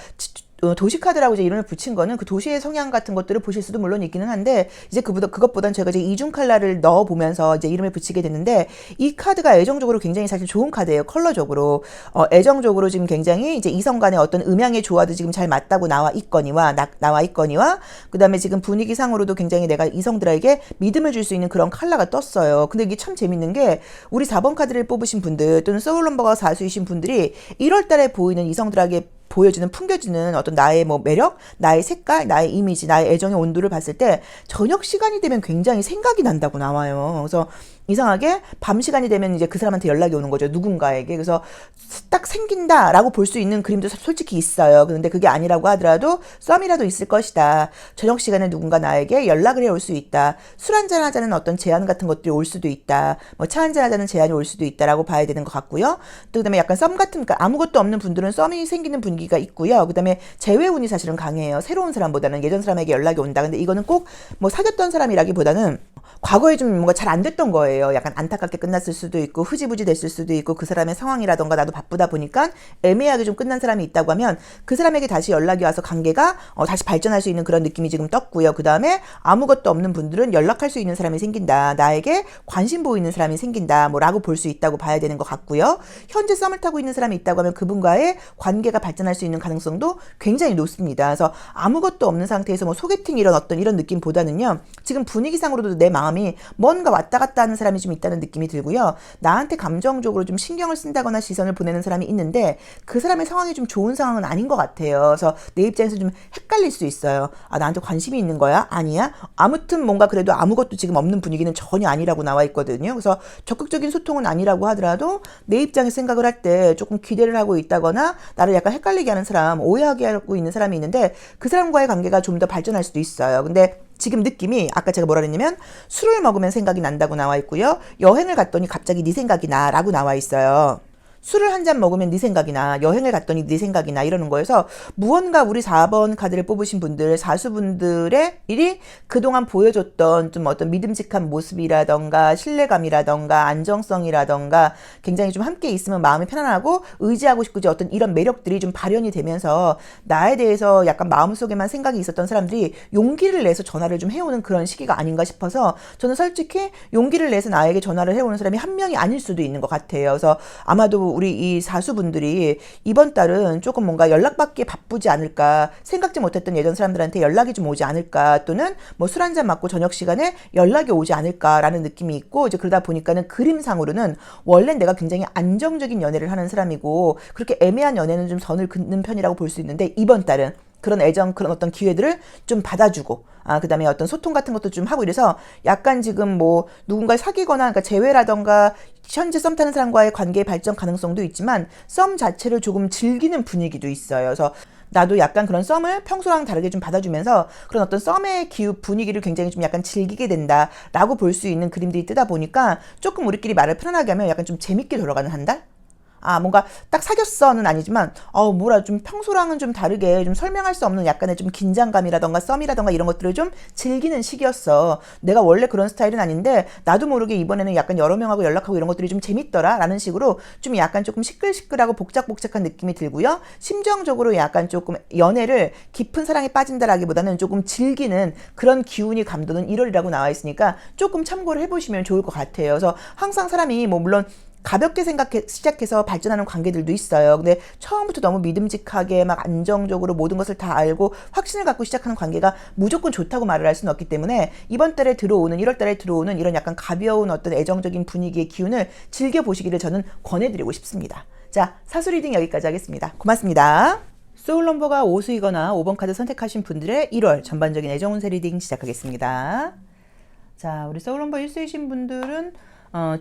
도시 카드라고 이제 이름을 붙인 거는 그 도시의 성향 같은 것들을 보실 수도 물론 있기는 한데, 이제 그것보단 제가 이제 이중 컬러를 넣어 보면서 이제 이름을 붙이게 됐는데, 이 카드가 애정적으로 굉장히 사실 좋은 카드예요. 컬러적으로 애정적으로 지금 굉장히 이제 이성 간의 어떤 음양의 조화도 지금 잘 맞다고 나와 있거니와 그다음에 지금 분위기상으로도 굉장히 내가 이성들에게 믿음을 줄 수 있는 그런 컬러가 떴어요. 근데 이게 참 재밌는 게, 우리 4번 카드를 뽑으신 분들 또는 소울 넘버가 4수이신 분들이 1월 달에 보이는 이성들에게 보여주는, 풍겨지는 어떤 나의 뭐 매력, 나의 색깔, 나의 이미지, 나의 애정의 온도를 봤을 때 저녁 시간이 되면 굉장히 생각이 난다고 나와요. 그래서 이상하게 밤 시간이 되면 이제 그 사람한테 연락이 오는 거죠. 누군가에게. 그래서 딱 생긴다라고 볼 수 있는 그림도 솔직히 있어요. 그런데 그게 아니라고 하더라도 썸이라도 있을 것이다. 저녁 시간에 누군가 나에게 연락을 해올 수 있다. 술 한잔 하자는 어떤 제안 같은 것들이 올 수도 있다. 뭐 차 한잔 하자는 제안이 올 수도 있다라고 봐야 되는 것 같고요. 또 그다음에 약간 썸 같은, 그러니까 아무것도 없는 분들은 썸이 생기는 분위기가 있고요. 그다음에 재회운이 사실은 강해요. 새로운 사람보다는 예전 사람에게 연락이 온다. 근데 이거는 꼭 뭐 사귀었던 사람이라기보다는 과거에 좀 뭔가 잘 안 됐던 거예요. 약간 안타깝게 끝났을 수도 있고 흐지부지 됐을 수도 있고, 그 사람의 상황이라던가 나도 바쁘다 보니까 애매하게 좀 끝난 사람이 있다고 하면 그 사람에게 다시 연락이 와서 관계가 다시 발전할 수 있는 그런 느낌이 지금 떴고요. 그 다음에 아무것도 없는 분들은 연락할 수 있는 사람이 생긴다. 나에게 관심 보이는 사람이 생긴다. 뭐라고 볼 수 있다고 봐야 되는 것 같고요. 현재 썸을 타고 있는 사람이 있다고 하면 그분과의 관계가 발전할 수 있는 가능성도 굉장히 높습니다. 그래서 아무것도 없는 상태에서 뭐 소개팅 이런 느낌보다는요, 지금 분위기상으로도 내 마음이 뭔가 왔다 갔다 하는 사람이 좀 있다는 느낌이 들고요. 나한테 감정적으로 좀 신경을 쓴다거나 시선을 보내는 사람이 있는데 그 사람의 상황이 좀 좋은 상황은 아닌 것 같아요. 그래서 내 입장에서 좀 헷갈릴 수 있어요. 아, 나한테 관심이 있는 거야? 아니야? 아무튼 뭔가 그래도 아무것도 지금 없는 분위기는 전혀 아니라고 나와 있거든요. 그래서 적극적인 소통은 아니라고 하더라도 내 입장에서 생각을 할 때 조금 기대를 하고 있다거나 나를 약간 헷갈리게 하는 사람, 오해하게 하고 있는 사람이 있는데 그 사람과의 관계가 좀 더 발전할 수도 있어요. 근데 지금 느낌이 아까 제가 뭐라 그랬냐면 술을 먹으면 생각이 난다고 나와 있고요. 여행을 갔더니 갑자기 네 생각이 나라고 나와 있어요. 술을 한 잔 먹으면 네 생각이 나, 여행을 갔더니 네 생각이 나, 이러는 거여서 무언가 우리 4번 카드를 뽑으신 분들, 사수분들의 일이 그동안 보여줬던 좀 어떤 믿음직한 모습이라던가 신뢰감이라던가 안정성이라던가 굉장히 좀 함께 있으면 마음이 편안하고 의지하고 싶고 어떤 이런 매력들이 좀 발현이 되면서 나에 대해서 약간 마음속에만 생각이 있었던 사람들이 용기를 내서 전화를 좀 해오는 그런 시기가 아닌가 싶어서, 저는 솔직히 용기를 내서 나에게 전화를 해오는 사람이 한 명이 아닐 수도 있는 것 같아요. 그래서 아마도 우리 이 사수분들이 이번 달은 조금 뭔가 연락받기에 바쁘지 않을까, 생각지 못했던 예전 사람들한테 연락이 좀 오지 않을까, 또는 뭐 술 한잔 맞고 저녁 시간에 연락이 오지 않을까라는 느낌이 있고, 이제 그러다 보니까는 그림상으로는 원래 내가 굉장히 안정적인 연애를 하는 사람이고 그렇게 애매한 연애는 좀 선을 긋는 편이라고 볼 수 있는데, 이번 달은 그런 애정, 그런 어떤 기회들을 좀 받아주고, 그 다음에 어떤 소통 같은 것도 좀 하고 이래서 약간 지금 뭐 누군가 사귀거나, 그러니까 재회라던가 현재 썸 타는 사람과의 관계의 발전 가능성도 있지만 썸 자체를 조금 즐기는 분위기도 있어요. 그래서 나도 약간 그런 썸을 평소랑 다르게 좀 받아주면서 그런 어떤 썸의 분위기를 굉장히 좀 약간 즐기게 된다라고 볼 수 있는 그림들이 뜨다 보니까 조금 우리끼리 말을 편안하게 하면 약간 좀 재밌게 돌아가는 한 달? 뭔가 딱 사귀었어는 아니지만, 뭐라 좀 평소랑은 좀 다르게 좀 설명할 수 없는 약간의 좀 긴장감이라던가 썸이라던가 이런 것들을 좀 즐기는 시기였어. 내가 원래 그런 스타일은 아닌데 나도 모르게 이번에는 약간 여러 명하고 연락하고 이런 것들이 좀 재밌더라 라는 식으로 좀 약간 조금 시끌시끌하고 복작복작한 느낌이 들고요. 심정적으로 약간 조금 연애를 깊은 사랑에 빠진다라기보다는 조금 즐기는 그런 기운이 감도는 1월이라고 나와 있으니까 조금 참고를 해보시면 좋을 것 같아요. 그래서 항상 사람이 뭐 물론 가볍게 시작해서 발전하는 관계들도 있어요. 근데 처음부터 너무 믿음직하게 막 안정적으로 모든 것을 다 알고 확신을 갖고 시작하는 관계가 무조건 좋다고 말을 할 수는 없기 때문에 이번 달에 들어오는 1월 달에 들어오는 이런 약간 가벼운 어떤 애정적인 분위기의 기운을 즐겨보시기를 저는 권해드리고 싶습니다. 자, 사수 리딩 여기까지 하겠습니다. 고맙습니다. 소울 넘버가 5수이거나 5번 카드 선택하신 분들의 1월 전반적인 애정 운세 리딩 시작하겠습니다. 자, 우리 소울 넘버 1수이신 분들은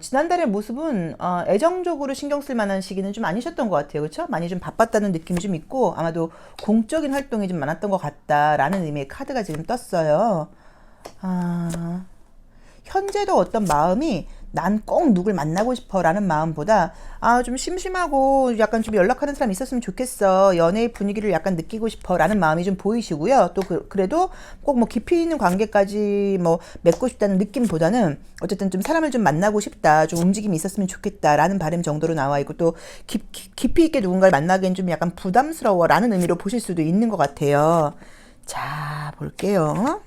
지난달의 모습은 애정적으로 신경 쓸 만한 시기는 좀 아니셨던 것 같아요. 그렇죠? 많이 좀 바빴다는 느낌이 좀 있고 아마도 공적인 활동이 좀 많았던 것 같다라는 의미의 카드가 지금 떴어요. 현재도 어떤 마음이 난 꼭 누굴 만나고 싶어 라는 마음보다 좀 심심하고 약간 좀 연락하는 사람이 있었으면 좋겠어, 연애의 분위기를 약간 느끼고 싶어 라는 마음이 좀 보이시고요. 또 그래도 꼭 뭐 깊이 있는 관계까지 뭐 맺고 싶다는 느낌보다는 어쨌든 좀 사람을 좀 만나고 싶다, 좀 움직임이 있었으면 좋겠다 라는 바람 정도로 나와 있고, 또 깊이 있게 누군가를 만나기엔 좀 약간 부담스러워 라는 의미로 보실 수도 있는 것 같아요. 자, 볼게요.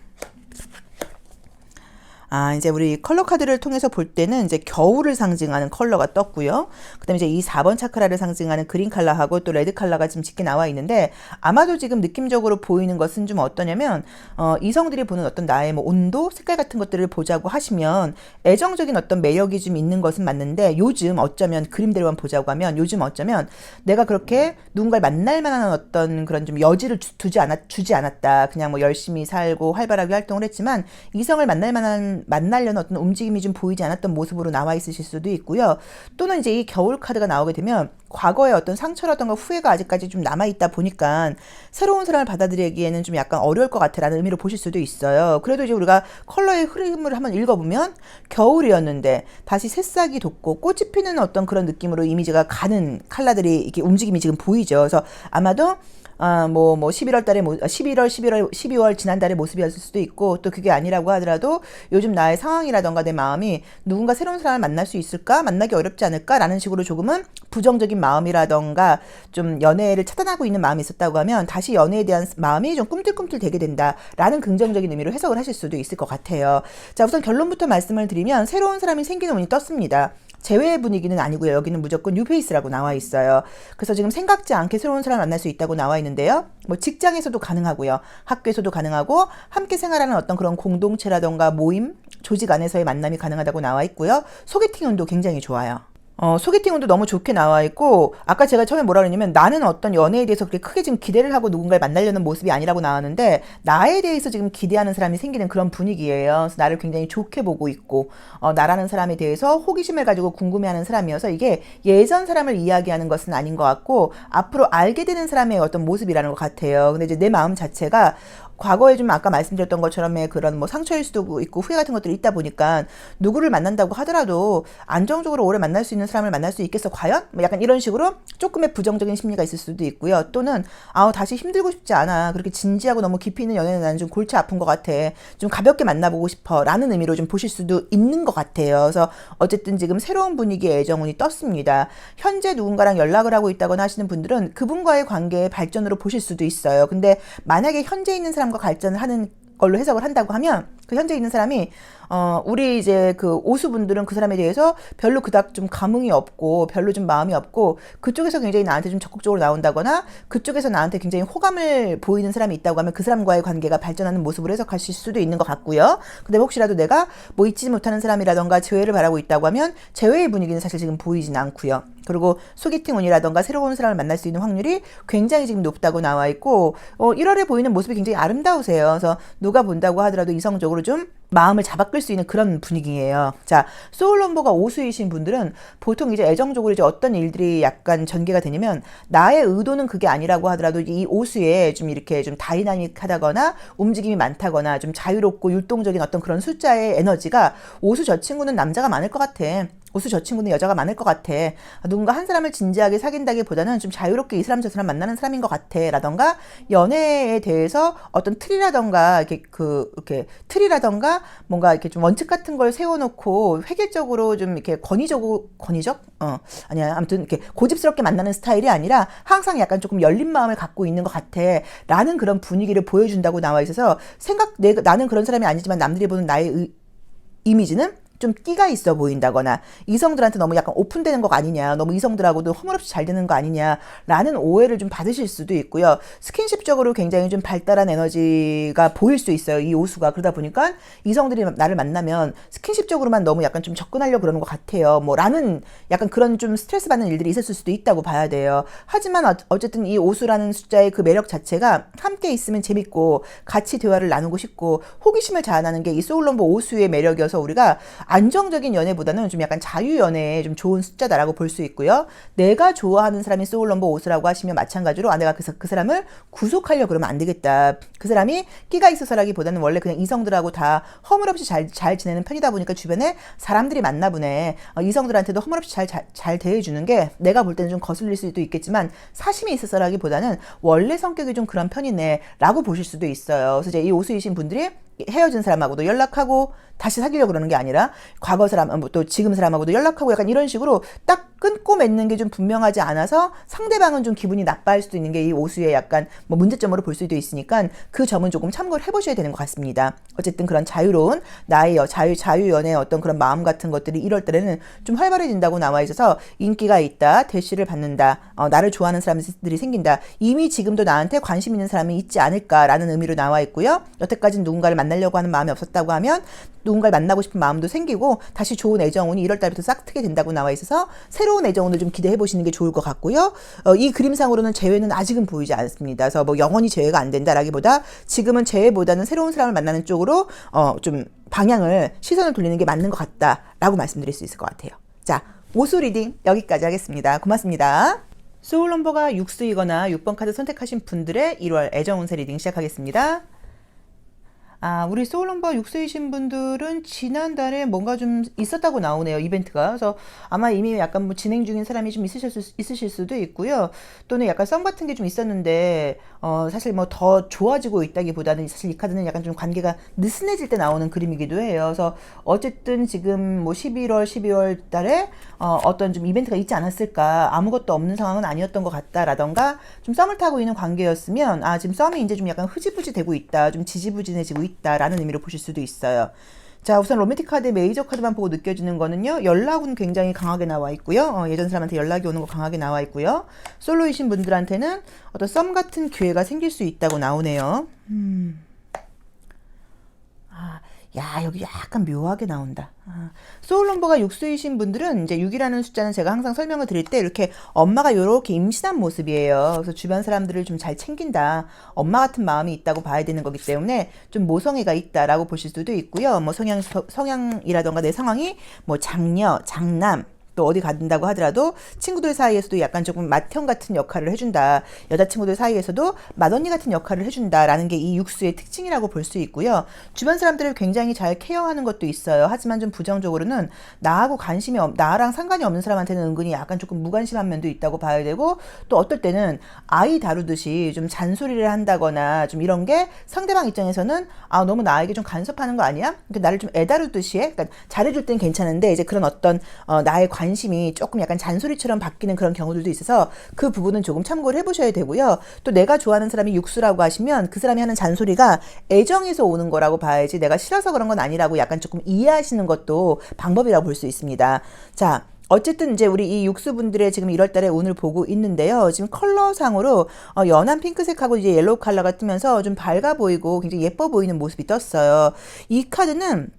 이제 우리 컬러 카드를 통해서 볼 때는 이제 겨울을 상징하는 컬러가 떴고요. 그 다음에 이제 이 4번 차크라를 상징하는 그린 컬러하고 또 레드 컬러가 지금 짙게 나와 있는데, 아마도 지금 느낌적으로 보이는 것은 좀 어떠냐면, 이성들이 보는 어떤 나의 뭐 온도, 색깔 같은 것들을 보자고 하시면 애정적인 어떤 매력이 좀 있는 것은 맞는데, 요즘 어쩌면 그림대로만 보자고 하면 요즘 어쩌면 내가 그렇게 누군가를 만날 만한 어떤 그런 좀 여지를 주지 않았다. 그냥 뭐 열심히 살고 활발하게 활동을 했지만 이성을 만나려는 어떤 움직임이 좀 보이지 않았던 모습으로 나와 있으실 수도 있고요. 또는 이제 이 겨울 카드가 나오게 되면 과거의 어떤 상처라던가 후회가 아직까지 좀 남아있다 보니까 새로운 사람을 받아들이기에는 좀 약간 어려울 것 같아라는 의미로 보실 수도 있어요. 그래도 이제 우리가 컬러의 흐름을 한번 읽어보면 겨울이었는데 다시 새싹이 돋고 꽃이 피는 어떤 그런 느낌으로 이미지가 가는 컬러들이 이렇게 움직임이 지금 보이죠. 그래서 아마도 11월 달에, 12월 지난달의 모습이었을 수도 있고, 또 그게 아니라고 하더라도 요즘 나의 상황이라던가 내 마음이 누군가 새로운 사람을 만날 수 있을까? 만나기 어렵지 않을까? 라는 식으로 조금은 부정적인 마음이라던가 좀 연애를 차단하고 있는 마음이 있었다고 하면 다시 연애에 대한 마음이 좀 꿈틀꿈틀 되게 된다 라는 긍정적인 의미로 해석을 하실 수도 있을 것 같아요. 자, 우선 결론부터 말씀을 드리면 새로운 사람이 생기는 운이 떴습니다. 재회의 분위기는 아니고요. 여기는 무조건 뉴페이스라고 나와 있어요. 그래서 지금 생각지 않게 새로운 사람을 만날 수 있다고 나와 있는데요. 뭐 직장에서도 가능하고요. 학교에서도 가능하고 함께 생활하는 어떤 그런 공동체라던가 모임, 조직 안에서의 만남이 가능하다고 나와 있고요. 소개팅 운도 굉장히 좋아요. 소개팅 운도 너무 좋게 나와 있고, 아까 제가 처음에 뭐라 그랬냐면 나는 어떤 연애에 대해서 그렇게 크게 지금 기대를 하고 누군가를 만나려는 모습이 아니라고 나왔는데, 나에 대해서 지금 기대하는 사람이 생기는 그런 분위기예요. 그래서 나를 굉장히 좋게 보고 있고, 나라는 사람에 대해서 호기심을 가지고 궁금해하는 사람이어서 이게 예전 사람을 이야기하는 것은 아닌 것 같고 앞으로 알게 되는 사람의 어떤 모습이라는 것 같아요. 근데 이제 내 마음 자체가 과거에 좀 아까 말씀드렸던 것처럼의 그런 뭐 상처일 수도 있고 후회 같은 것들이 있다 보니까 누구를 만난다고 하더라도 안정적으로 오래 만날 수 있는 사람을 만날 수 있겠어 과연? 뭐 약간 이런 식으로 조금의 부정적인 심리가 있을 수도 있고요. 또는 다시 힘들고 싶지 않아. 그렇게 진지하고 너무 깊이 있는 연애는 나는 좀 골치 아픈 것 같아. 좀 가볍게 만나보고 싶어 라는 의미로 좀 보실 수도 있는 것 같아요. 그래서 어쨌든 지금 새로운 분위기의 애정운이 떴습니다. 현재 누군가랑 연락을 하고 있다거나 하시는 분들은 그분과의 관계의 발전으로 보실 수도 있어요. 근데 만약에 현재 있는 사람과 발전을 하는 걸로 해석을 한다고 하면 그 현재 있는 사람이 우리 이제 그 오수분들은 그 사람에 대해서 별로 그닥 좀 감흥이 없고 별로 좀 마음이 없고 그쪽에서 굉장히 나한테 좀 적극적으로 나온다거나 그쪽에서 나한테 굉장히 호감을 보이는 사람이 있다고 하면 그 사람과의 관계가 발전하는 모습으로 해석하실 수도 있는 것 같고요. 근데 혹시라도 내가 뭐 잊지 못하는 사람이라던가 재회를 바라고 있다고 하면 재회의 분위기는 사실 지금 보이진 않고요. 그리고 소개팅 운이라던가 새로운 사람을 만날 수 있는 확률이 굉장히 지금 높다고 나와 있고 1월에 보이는 모습이 굉장히 아름다우세요. 그래서 누가 본다고 하더라도 이성적으로 좀 마음을 잡아끌 수 있는 그런 분위기예요. 자, 소울 넘버가 오수이신 분들은 보통 이제 애정적으로 이제 어떤 일들이 약간 전개가 되냐면 나의 의도는 그게 아니라고 하더라도 이 오수에 좀 이렇게 좀 다이나믹하다거나 움직임이 많다거나 좀 자유롭고 율동적인 어떤 그런 숫자의 에너지가 오수 저 친구는 남자가 많을 것 같아. 오수 저 친구는 여자가 많을 것 같아. 누군가 한 사람을 진지하게 사귄다기보다는 좀 자유롭게 이 사람 저 사람 만나는 사람인 것 같아. 라던가 연애에 대해서 어떤 틀이라던가 이렇게 틀이라던가 뭔가 이렇게 좀 원칙 같은 걸 세워놓고 획일적으로 좀 이렇게 권위적? 아니야. 아무튼 이렇게 고집스럽게 만나는 스타일이 아니라 항상 약간 조금 열린 마음을 갖고 있는 것 같아. 라는 그런 분위기를 보여준다고 나와 있어서 나는 그런 사람이 아니지만 남들이 보는 나의 이미지는 좀 끼가 있어 보인다거나 이성들한테 너무 약간 오픈되는 거 아니냐, 너무 이성들하고도 허물없이 잘 되는 거 아니냐라는 오해를 좀 받으실 수도 있고요. 스킨십적으로 굉장히 좀 발달한 에너지가 보일 수 있어요, 이 오수가. 그러다 보니까 이성들이 나를 만나면 스킨십적으로만 너무 약간 좀 접근하려고 그러는 것 같아요. 뭐 라는 약간 그런 좀 스트레스 받는 일들이 있었을 수도 있다고 봐야 돼요. 하지만 어쨌든 이 오수라는 숫자의 그 매력 자체가 함께 있으면 재밌고 같이 대화를 나누고 싶고 호기심을 자아나는 게 이 소울넘버 오수의 매력이어서 우리가 안정적인 연애보다는 좀 약간 자유연애에 좀 좋은 숫자다라고 볼 수 있고요. 내가 좋아하는 사람이 소울넘버 오수라고 하시면 마찬가지로 내가 그 사람을 구속하려고 그러면 안 되겠다. 그 사람이 끼가 있어서라기보다는 원래 그냥 이성들하고 다 허물없이 잘 지내는 편이다 보니까 주변에 사람들이 많나 보네. 이성들한테도 허물없이 잘 대해주는 게 내가 볼 때는 좀 거슬릴 수도 있겠지만 사심이 있어서라기보다는 원래 성격이 좀 그런 편이네 라고 보실 수도 있어요. 그래서 이제 이 오수이신 분들이 헤어진 사람하고도 연락하고 다시 사귀려고 그러는 게 아니라 과거 사람, 또 지금 사람하고도 연락하고 약간 이런 식으로 딱 끊고 맺는 게 좀 분명하지 않아서 상대방은 좀 기분이 나빠할 수도 있는 게 이 오수의 약간 뭐 문제점으로 볼 수도 있으니까 그 점은 조금 참고를 해보셔야 되는 것 같습니다. 어쨌든 그런 자유로운 나의 자유연애의 어떤 그런 마음 같은 것들이 1월 달에는 좀 활발해진다고 나와 있어서 인기가 있다, 대시를 받는다, 나를 좋아하는 사람들이 생긴다, 이미 지금도 나한테 관심 있는 사람이 있지 않을까라는 의미로 나와 있고요. 여태까지는 누군가를 만나려고 하는 마음이 없었다고 하면 누군가를 만나고 싶은 마음도 생기고 다시 좋은 애정운이 1월 달부터 싹 트게 된다고 나와 있어서 새로운 애정운을 좀 기대해 보시는 게 좋을 것 같고요. 이 그림상으로는 재회는 아직은 보이지 않습니다. 그래서 뭐 영원히 재회가 안 된다라기보다 지금은 재회보다는 새로운 사람을 만나는 쪽으로 좀 방향을 시선을 돌리는 게 맞는 것 같다라고 말씀드릴 수 있을 것 같아요. 자, 오수 리딩 여기까지 하겠습니다. 고맙습니다. 소울 넘버가 6수이거나 6번 카드 선택하신 분들의 1월 애정운세 리딩 시작하겠습니다. 우리 소울넘버 6세이신 분들은 지난달에 뭔가 좀 있었다고 나오네요, 이벤트가. 그래서 아마 이미 약간 뭐 진행 중인 사람이 좀 있으실 수도 있고요. 또는 약간 썸 같은 게 좀 있었는데, 사실 뭐 더 좋아지고 있다기보다는 사실 이 카드는 약간 좀 관계가 느슨해질 때 나오는 그림이기도 해요. 그래서 어쨌든 지금 뭐 11월, 12월 달에 어떤 좀 이벤트가 있지 않았을까, 아무것도 없는 상황은 아니었던 것 같다라던가, 좀 썸을 타고 있는 관계였으면, 지금 썸이 이제 좀 약간 흐지부지 되고 있다, 좀 지지부진해지고 있다라는 의미로 보실 수도 있어요. 자, 우선 로맨틱 카드의 메이저 카드만 보고 느껴지는 거는요, 연락은 굉장히 강하게 나와 있고요. 예전 사람한테 연락이 오는 거 강하게 나와 있고요. 솔로이신 분들한테는 어떤 썸 같은 기회가 생길 수 있다고 나오네요. 야, 여기 약간 묘하게 나온다. 소울 넘버가 6수이신 분들은 이제 6이라는 숫자는 제가 항상 설명을 드릴 때 이렇게 엄마가 이렇게 임신한 모습이에요. 그래서 주변 사람들을 좀 잘 챙긴다, 엄마 같은 마음이 있다고 봐야 되는 거기 때문에 좀 모성애가 있다라고 보실 수도 있고요. 뭐 성향이라던가 내 상황이 뭐 장녀, 장남, 또 어디 간다고 하더라도 친구들 사이에서도 약간 조금 맏형 같은 역할을 해준다, 여자친구들 사이에서도 맏언니 같은 역할을 해준다라는 게 이 육수의 특징이라고 볼 수 있고요. 주변 사람들을 굉장히 잘 케어하는 것도 있어요. 하지만 좀 부정적으로는 나랑 상관이 없는 사람한테는 은근히 약간 조금 무관심한 면도 있다고 봐야 되고, 또 어떨 때는 아이 다루듯이 좀 잔소리를 한다거나 좀 이런 게 상대방 입장에서는 너무 나에게 좀 간섭하는 거 아니야? 그러니까 나를 좀 애다루듯이 해. 그러니까 잘해줄 땐 괜찮은데 이제 그런 어떤 나의 관심이 조금 약간 잔소리처럼 바뀌는 그런 경우들도 있어서 그 부분은 조금 참고를 해보셔야 되고요. 또 내가 좋아하는 사람이 육수라고 하시면 그 사람이 하는 잔소리가 애정에서 오는 거라고 봐야지 내가 싫어서 그런 건 아니라고 약간 조금 이해하시는 것도 방법이라고 볼 수 있습니다. 자, 어쨌든 이제 우리 이 육수분들의 지금 1월달에 운을 보고 있는데요. 지금 컬러상으로 연한 핑크색하고 이제 옐로우 컬러가 뜨면서 좀 밝아 보이고 굉장히 예뻐 보이는 모습이 떴어요. 이 카드는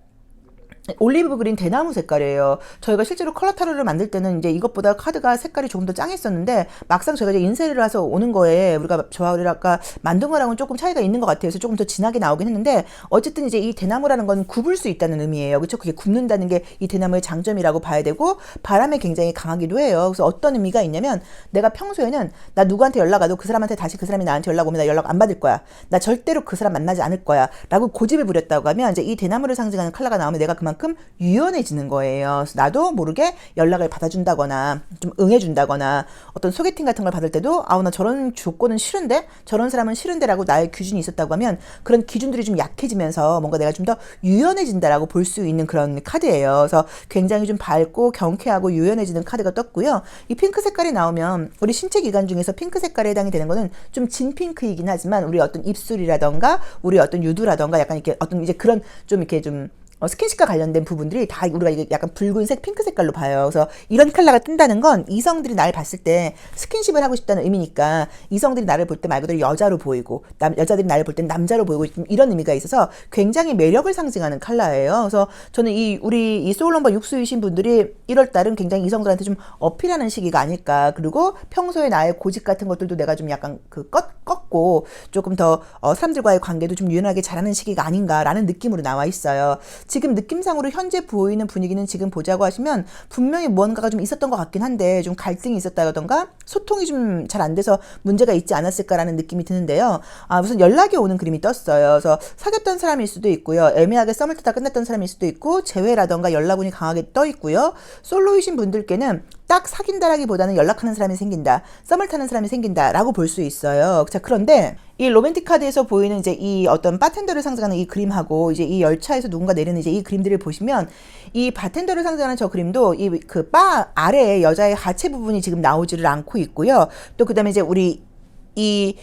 올리브 그린 대나무 색깔이에요. 저희가 실제로 컬러 타로를 만들 때는 이제 이것보다 카드가 색깔이 조금 더 짱했었는데 막상 저희가 이제 인쇄를 해서 오는 거에 저와 아까 만든 거랑은 조금 차이가 있는 것 같아요. 그래서 조금 더 진하게 나오긴 했는데 어쨌든 이제 이 대나무라는 건 굽을 수 있다는 의미예요. 그렇죠? 그게 굽는다는 게 이 대나무의 장점이라고 봐야 되고 바람에 굉장히 강하기도 해요. 그래서 어떤 의미가 있냐면 내가 평소에는 나 누구한테 연락 와도 그 사람한테 다시 그 사람이 나한테 연락 오면 나 연락 안 받을 거야. 나 절대로 그 사람 만나지 않을 거야. 라고 고집을 부렸다고 하면 이제 이 대나무를 상징하는 컬러가 나오면 내가 그만큼 유연해지는 거예요. 그래서 나도 모르게 연락을 받아준다거나 좀 응해준다거나 어떤 소개팅 같은 걸 받을 때도 나 저런 조건은 싫은데 저런 사람은 싫은데 라고 나의 기준이 있었다고 하면 그런 기준들이 좀 약해지면서 뭔가 내가 좀 더 유연해진다라고 볼 수 있는 그런 카드예요. 그래서 굉장히 좀 밝고 경쾌하고 유연해지는 카드가 떴고요. 이 핑크 색깔이 나오면 우리 신체 기관 중에서 핑크 색깔에 해당이 되는 거는 좀 진핑크이긴 하지만 우리 어떤 입술이라던가 우리 어떤 유두라던가 약간 이렇게 어떤 이제 그런 좀 이렇게 좀 스킨십과 관련된 부분들이 다 우리가 이게 약간 붉은색, 핑크 색깔로 봐요. 그래서 이런 컬러가 뜬다는 건 이성들이 나를 봤을 때 스킨십을 하고 싶다는 의미니까 이성들이 나를 볼 때 말 그대로 여자로 보이고 여자들이 나를 볼 때 남자로 보이고 이런 의미가 있어서 굉장히 매력을 상징하는 컬러예요. 그래서 저는 우리 이 소울 넘버 6수이신 분들이 1월 달은 굉장히 이성들한테 좀 어필하는 시기가 아닐까. 그리고 평소에 나의 고집 같은 것들도 내가 좀 약간 꺾고 조금 더 사람들과의 관계도 좀 유연하게 잘하는 시기가 아닌가라는 느낌으로 나와 있어요. 지금 느낌상으로 현재 보이는 분위기는 지금 보자고 하시면 분명히 무언가가 좀 있었던 것 같긴 한데 좀 갈등이 있었다던가 소통이 좀 잘 안 돼서 문제가 있지 않았을까라는 느낌이 드는데요. 무슨 연락이 오는 그림이 떴어요. 그래서 사귀었던 사람일 수도 있고요. 애매하게 썸을 타다 끝났던 사람일 수도 있고 재회라던가 연락운이 강하게 떠 있고요. 솔로이신 분들께는 딱 사귄다라기보다는 연락하는 사람이 생긴다, 썸을 타는 사람이 생긴다라고 볼 수 있어요. 자, 그런데 이 로맨틱 카드에서 보이는 이제 이 어떤 바텐더를 상징하는 이 그림하고 이제 이 열차에서 누군가 내리는 이제 이 그림들을 보시면 이 바텐더를 상징하는 저 그림도 이 그 바 아래에 여자의 하체 부분이 지금 나오지를 않고 있고요. 또 그다음에 이제 우리 이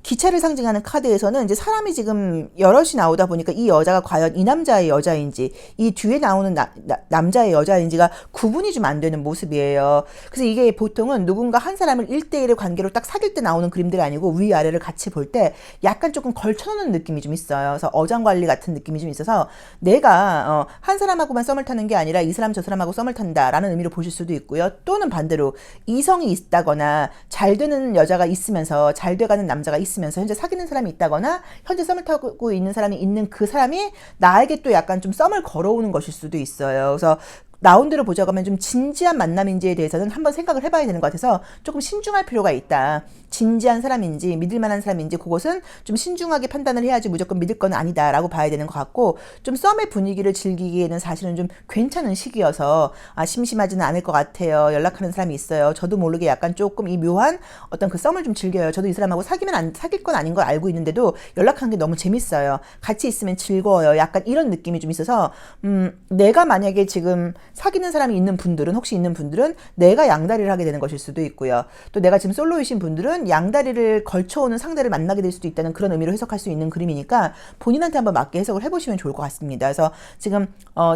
기차를 상징하는 카드에서는 이제 사람이 지금 여럿이 나오다 보니까 이 여자가 과연 이 남자의 여자인지 이 뒤에 나오는 남자의 여자인지가 구분이 좀 안 되는 모습이에요. 그래서 이게 보통은 누군가 한 사람을 1대1의 관계로 딱 사귈 때 나오는 그림들이 아니고 위아래를 같이 볼 때 약간 조금 걸쳐놓는 느낌이 좀 있어요. 그래서 어장관리 같은 느낌이 좀 있어서 내가 한 사람하고만 썸을 타는 게 아니라 이 사람 저 사람하고 썸을 탄다라는 의미로 보실 수도 있고요. 또는 반대로 이성이 있다거나 잘 되는 여자가 있으면서 잘 돼가는 남자가 있으면서 현재 사귀는 사람이 있다거나 현재 썸을 타고 있는 사람이 있는 그 사람이 나에게 또 약간 좀 썸을 걸어오는 것일 수도 있어요. 그래서 라운드로 보자고 하면 좀 진지한 만남인지에 대해서는 한번 생각을 해봐야 되는 것 같아서 조금 신중할 필요가 있다. 진지한 사람인지 믿을 만한 사람인지 그것은 좀 신중하게 판단을 해야지 무조건 믿을 건 아니다라고 봐야 되는 것 같고, 좀 썸의 분위기를 즐기기에는 사실은 좀 괜찮은 시기여서 심심하지는 않을 것 같아요. 연락하는 사람이 있어요. 저도 모르게 약간 조금 이 묘한 어떤 그 썸을 좀 즐겨요. 저도 이 사람하고 사귈 건 아닌 걸 알고 있는데도 연락하는 게 너무 재밌어요. 같이 있으면 즐거워요. 약간 이런 느낌이 좀 있어서 내가 만약에 지금 사귀는 사람이 있는 분들은, 혹시 있는 분들은 내가 양다리를 하게 되는 것일 수도 있고요. 또 내가 지금 솔로이신 분들은 양다리를 걸쳐오는 상대를 만나게 될 수도 있다는 그런 의미로 해석할 수 있는 그림이니까 본인한테 한번 맞게 해석을 해보시면 좋을 것 같습니다. 그래서 지금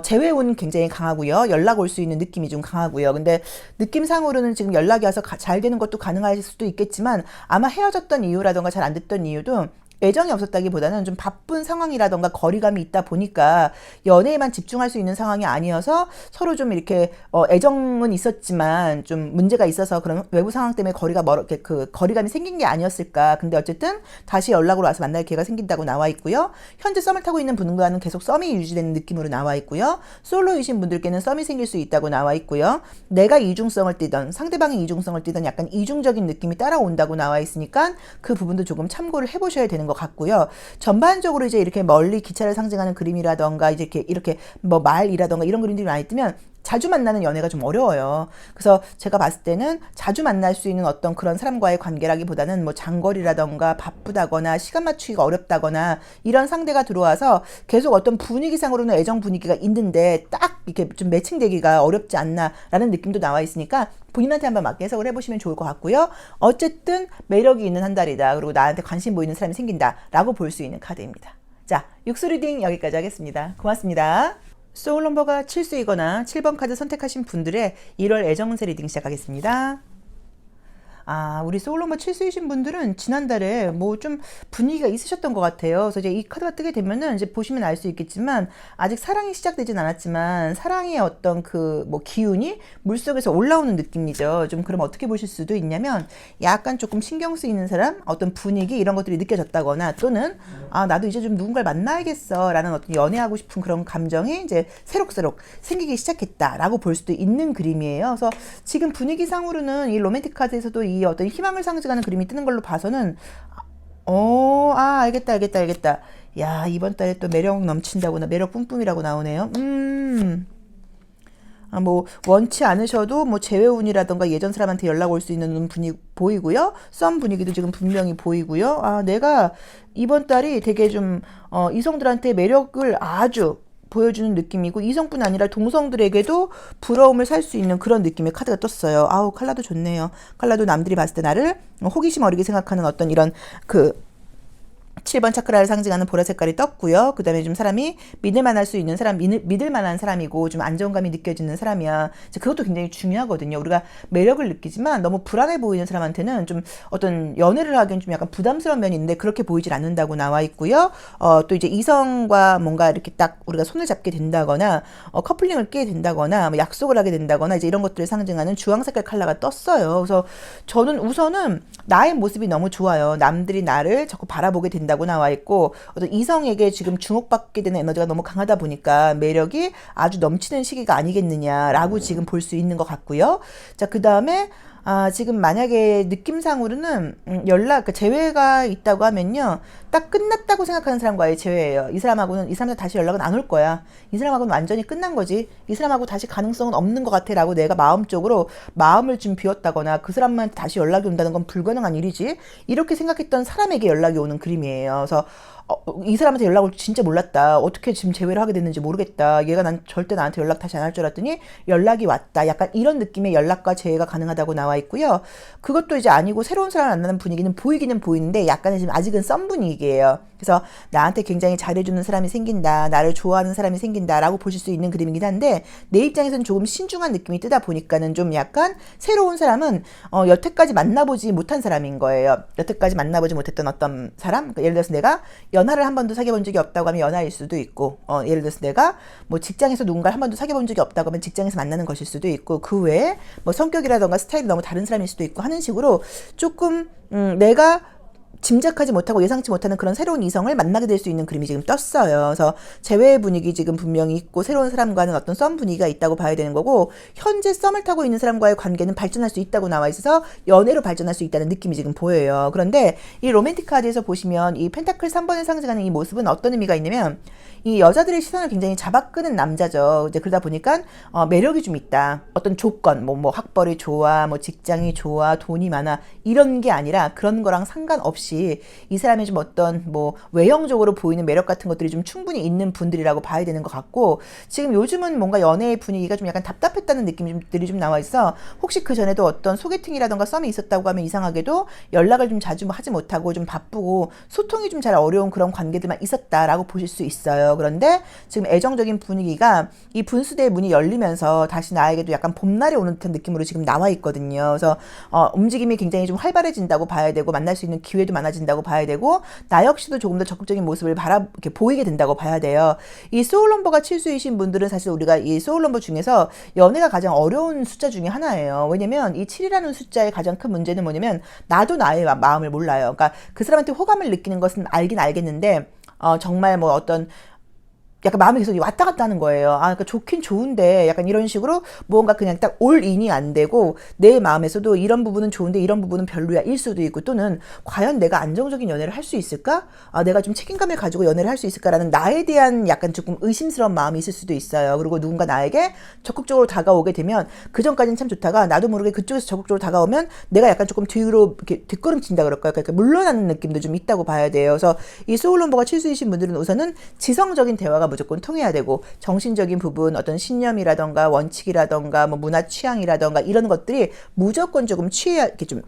재회운 굉장히 강하고요. 연락 올 수 있는 느낌이 좀 강하고요. 근데 느낌상으로는 지금 연락이 와서 잘 되는 것도 가능할 수도 있겠지만 아마 헤어졌던 이유라던가 잘 안 됐던 이유도 애정이 없었다기보다는 좀 바쁜 상황이라던가 거리감이 있다 보니까 연애에만 집중할 수 있는 상황이 아니어서 서로 좀 이렇게 애정은 있었지만 좀 문제가 있어서 그런 외부 상황 때문에 거리감이 생긴 게 아니었을까. 근데 어쨌든 다시 연락으로 와서 만날 기회가 생긴다고 나와 있고요. 현재 썸을 타고 있는 분과는 계속 썸이 유지되는 느낌으로 나와 있고요. 솔로이신 분들께는 썸이 생길 수 있다고 나와 있고요. 내가 이중성을 띠던, 상대방이 이중성을 띠던 약간 이중적인 느낌이 따라온다고 나와 있으니까 그 부분도 조금 참고를 해보셔야 되는 것 같고요. 전반적으로 이제 이렇게 멀리 기차를 상징하는 그림이라던가 이렇게 뭐 말이라던가 이런 그림들이 많이 뜨면 자주 만나는 연애가 좀 어려워요. 그래서 제가 봤을 때는 자주 만날 수 있는 어떤 그런 사람과의 관계라기보다는 뭐 장거리라던가 바쁘다거나 시간 맞추기가 어렵다거나 이런 상대가 들어와서 계속 어떤 분위기상으로는 애정 분위기가 있는데 딱 이렇게 좀 매칭되기가 어렵지 않나라는 느낌도 나와 있으니까 본인한테 한번 맞게 해석을 해보시면 좋을 것 같고요. 어쨌든 매력이 있는 한 달이다. 그리고 나한테 관심 보이는 사람이 생긴다라고 볼 수 있는 카드입니다. 자, 육수 리딩 여기까지 하겠습니다. 고맙습니다. 소울 넘버가 7수이거나 7번 카드 선택하신 분들의 1월 애정운세 리딩 시작하겠습니다. 우리 소울 넘버 7수이신 분들은 지난달에 뭐 좀 분위기가 있으셨던 것 같아요. 그래서 이제 이 카드가 뜨게 되면은 이제 보시면 알 수 있겠지만 아직 사랑이 시작되진 않았지만 사랑의 어떤 그 뭐 기운이 물속에서 올라오는 느낌이죠. 좀 그럼 어떻게 보실 수도 있냐면 약간 조금 신경 쓰이는 사람, 어떤 분위기 이런 것들이 느껴졌다거나 또는 나도 이제 좀 누군가를 만나야겠어 라는 어떤 연애하고 싶은 그런 감정이 이제 새록새록 생기기 시작했다라고 볼 수도 있는 그림이에요. 그래서 지금 분위기상으로는 이 로맨틱 카드에서도 이 어떤 희망을 상징하는 그림이 뜨는 걸로 봐서는 알겠다. 야, 이번 달에 또 매력 넘친다거나 매력 뿜뿜이라고 나오네요. 뭐 원치 않으셔도 뭐 재회운이라던가 예전 사람한테 연락 올 수 있는 분위기 보이고요. 썸 분위기도 지금 분명히 보이고요. 내가 이번 달이 되게 좀 이성들한테 매력을 아주 보여주는 느낌이고 이성뿐 아니라 동성들에게도 부러움을 살 수 있는 그런 느낌의 카드가 떴어요. 컬러도 좋네요. 컬러도 남들이 봤을 때 나를 호기심 어리게 생각하는 어떤 이런 7번 차크라를 상징하는 보라 색깔이 떴고요. 그 다음에 좀 사람이 믿을만할 수 있는 사람, 믿을만한 사람이고 좀 안정감이 느껴지는 사람이야. 그것도 굉장히 중요하거든요. 우리가 매력을 느끼지만 너무 불안해 보이는 사람한테는 좀 어떤 연애를 하기엔 좀 약간 부담스러운 면이 있는데 그렇게 보이질 않는다고 나와 있고요. 또 이제 이성과 뭔가 이렇게 딱 우리가 손을 잡게 된다거나 커플링을 깨게 된다거나 뭐 약속을 하게 된다거나 이제 이런 것들을 상징하는 주황 색깔 컬러가 떴어요. 그래서 저는 우선은 나의 모습이 너무 좋아요. 남들이 나를 자꾸 바라보게 된다고 나와 있고 어떤 이성에게 지금 주목받게 되는 에너지가 너무 강하다 보니까 매력이 아주 넘치는 시기가 아니겠느냐라고 지금 볼 수 있는 것 같고요. 자, 그 다음에 지금 만약에 느낌상으로는 연락, 그러니까 재회가 있다고 하면요. 딱 끝났다고 생각하는 사람과의 재회예요. 이 사람한테 다시 연락은 안 올 거야. 이 사람하고는 완전히 끝난 거지. 이 사람하고 다시 가능성은 없는 것 같아 라고 내가 마음적으로 마음을 좀 비웠다거나 그 사람한테 다시 연락이 온다는 건 불가능한 일이지. 이렇게 생각했던 사람에게 연락이 오는 그림이에요. 그래서 이 사람한테 연락 올 줄 진짜 몰랐다. 어떻게 지금 재회를 하게 됐는지 모르겠다. 얘가 절대 나한테 연락 다시 안 할 줄 알았더니 연락이 왔다. 약간 이런 느낌의 연락과 재회가 가능하다고 나와 있고요. 그것도 이제 아니고 새로운 사람을 만나는 분위기는 보이기는 보이는데 약간은 지금 아직은 썸 분위기예요. 그래서 나한테 굉장히 잘해주는 사람이 생긴다. 나를 좋아하는 사람이 생긴다라고 보실 수 있는 그림이긴 한데 내 입장에서는 조금 신중한 느낌이 뜨다 보니까는 좀 약간 새로운 사람은 여태까지 만나보지 못한 사람인 거예요. 여태까지 만나보지 못했던 어떤 사람? 그러니까 예를 들어서 내가 연하를 한 번도 사귀어본 적이 없다고 하면 연하일 수도 있고 예를 들어서 내가 뭐 직장에서 누군가를 한 번도 사귀어본 적이 없다고 하면 직장에서 만나는 것일 수도 있고 그 외에 뭐 성격이라던가 스타일이 너무 다른 사람일 수도 있고 하는 식으로 조금 내가 짐작하지 못하고 예상치 못하는 그런 새로운 이성을 만나게 될 수 있는 그림이 지금 떴어요. 그래서 재회의 분위기 지금 분명히 있고 새로운 사람과는 어떤 썸 분위기가 있다고 봐야 되는 거고 현재 썸을 타고 있는 사람과의 관계는 발전할 수 있다고 나와 있어서 연애로 발전할 수 있다는 느낌이 지금 보여요. 그런데 이 로맨틱 카드에서 보시면 이 펜타클 3번을 상징하는 이 모습은 어떤 의미가 있냐면 이 여자들의 시선을 굉장히 잡아끄는 남자죠. 이제 그러다 보니까 매력이 좀 있다. 어떤 조건, 뭐 학벌이 좋아, 뭐 직장이 좋아, 돈이 많아 이런 게 아니라 그런 거랑 상관없이 이 사람이 좀 어떤 뭐 외형적으로 보이는 매력 같은 것들이 좀 충분히 있는 분들이라고 봐야 되는 것 같고 지금 요즘은 뭔가 연애의 분위기가 좀 약간 답답했다는 느낌들이 좀 나와 있어. 혹시 그 전에도 어떤 소개팅이라던가 썸이 있었다고 하면 이상하게도 연락을 좀 자주 하지 못하고 좀 바쁘고 소통이 좀 잘 어려운 그런 관계들만 있었다라고 보실 수 있어요. 그런데 지금 애정적인 분위기가 이 분수대의 문이 열리면서 다시 나에게도 약간 봄날이 오는 듯한 느낌으로 지금 나와 있거든요. 그래서 움직임이 굉장히 좀 활발해진다고 봐야 되고 만날 수 있는 기회도 많아진다고 봐야 되고 나 역시도 조금 더 적극적인 모습을 이렇게 보이게 된다고 봐야 돼요. 이 소울 넘버가 칠수이신 분들은 사실 우리가 이 소울 넘버 중에서 연애가 가장 어려운 숫자 중에 하나예요. 왜냐면 이 7이라는 숫자의 가장 큰 문제는 뭐냐면 나도 나의 마음을 몰라요. 그러니까 그 사람한테 호감을 느끼는 것은 알긴 알겠는데 정말 뭐 어떤 약간 마음이 계속 왔다 갔다 하는 거예요. 그러니까 좋긴 좋은데 약간 이런 식으로 뭔가 그냥 딱 올인이 안 되고 내 마음에서도 이런 부분은 좋은데 이런 부분은 별로야 일 수도 있고 또는 과연 내가 안정적인 연애를 할 수 있을까? 내가 좀 책임감을 가지고 연애를 할 수 있을까라는 나에 대한 약간 조금 의심스러운 마음이 있을 수도 있어요. 그리고 누군가 나에게 적극적으로 다가오게 되면 그 전까지는 참 좋다가 나도 모르게 그쪽에서 적극적으로 다가오면 내가 약간 조금 뒤로 이렇게 뒷걸음친다 그럴까요? 그러니까 물러나는 느낌도 좀 있다고 봐야 돼요. 그래서 이 소울 넘버가 칠수이신 분들은 우선은 지성적인 대화가 무조건 통해야 되고 정신적인 부분 어떤 신념이라던가 원칙이라던가 뭐 문화 취향이라던가 이런 것들이 무조건 조금 이렇게 좀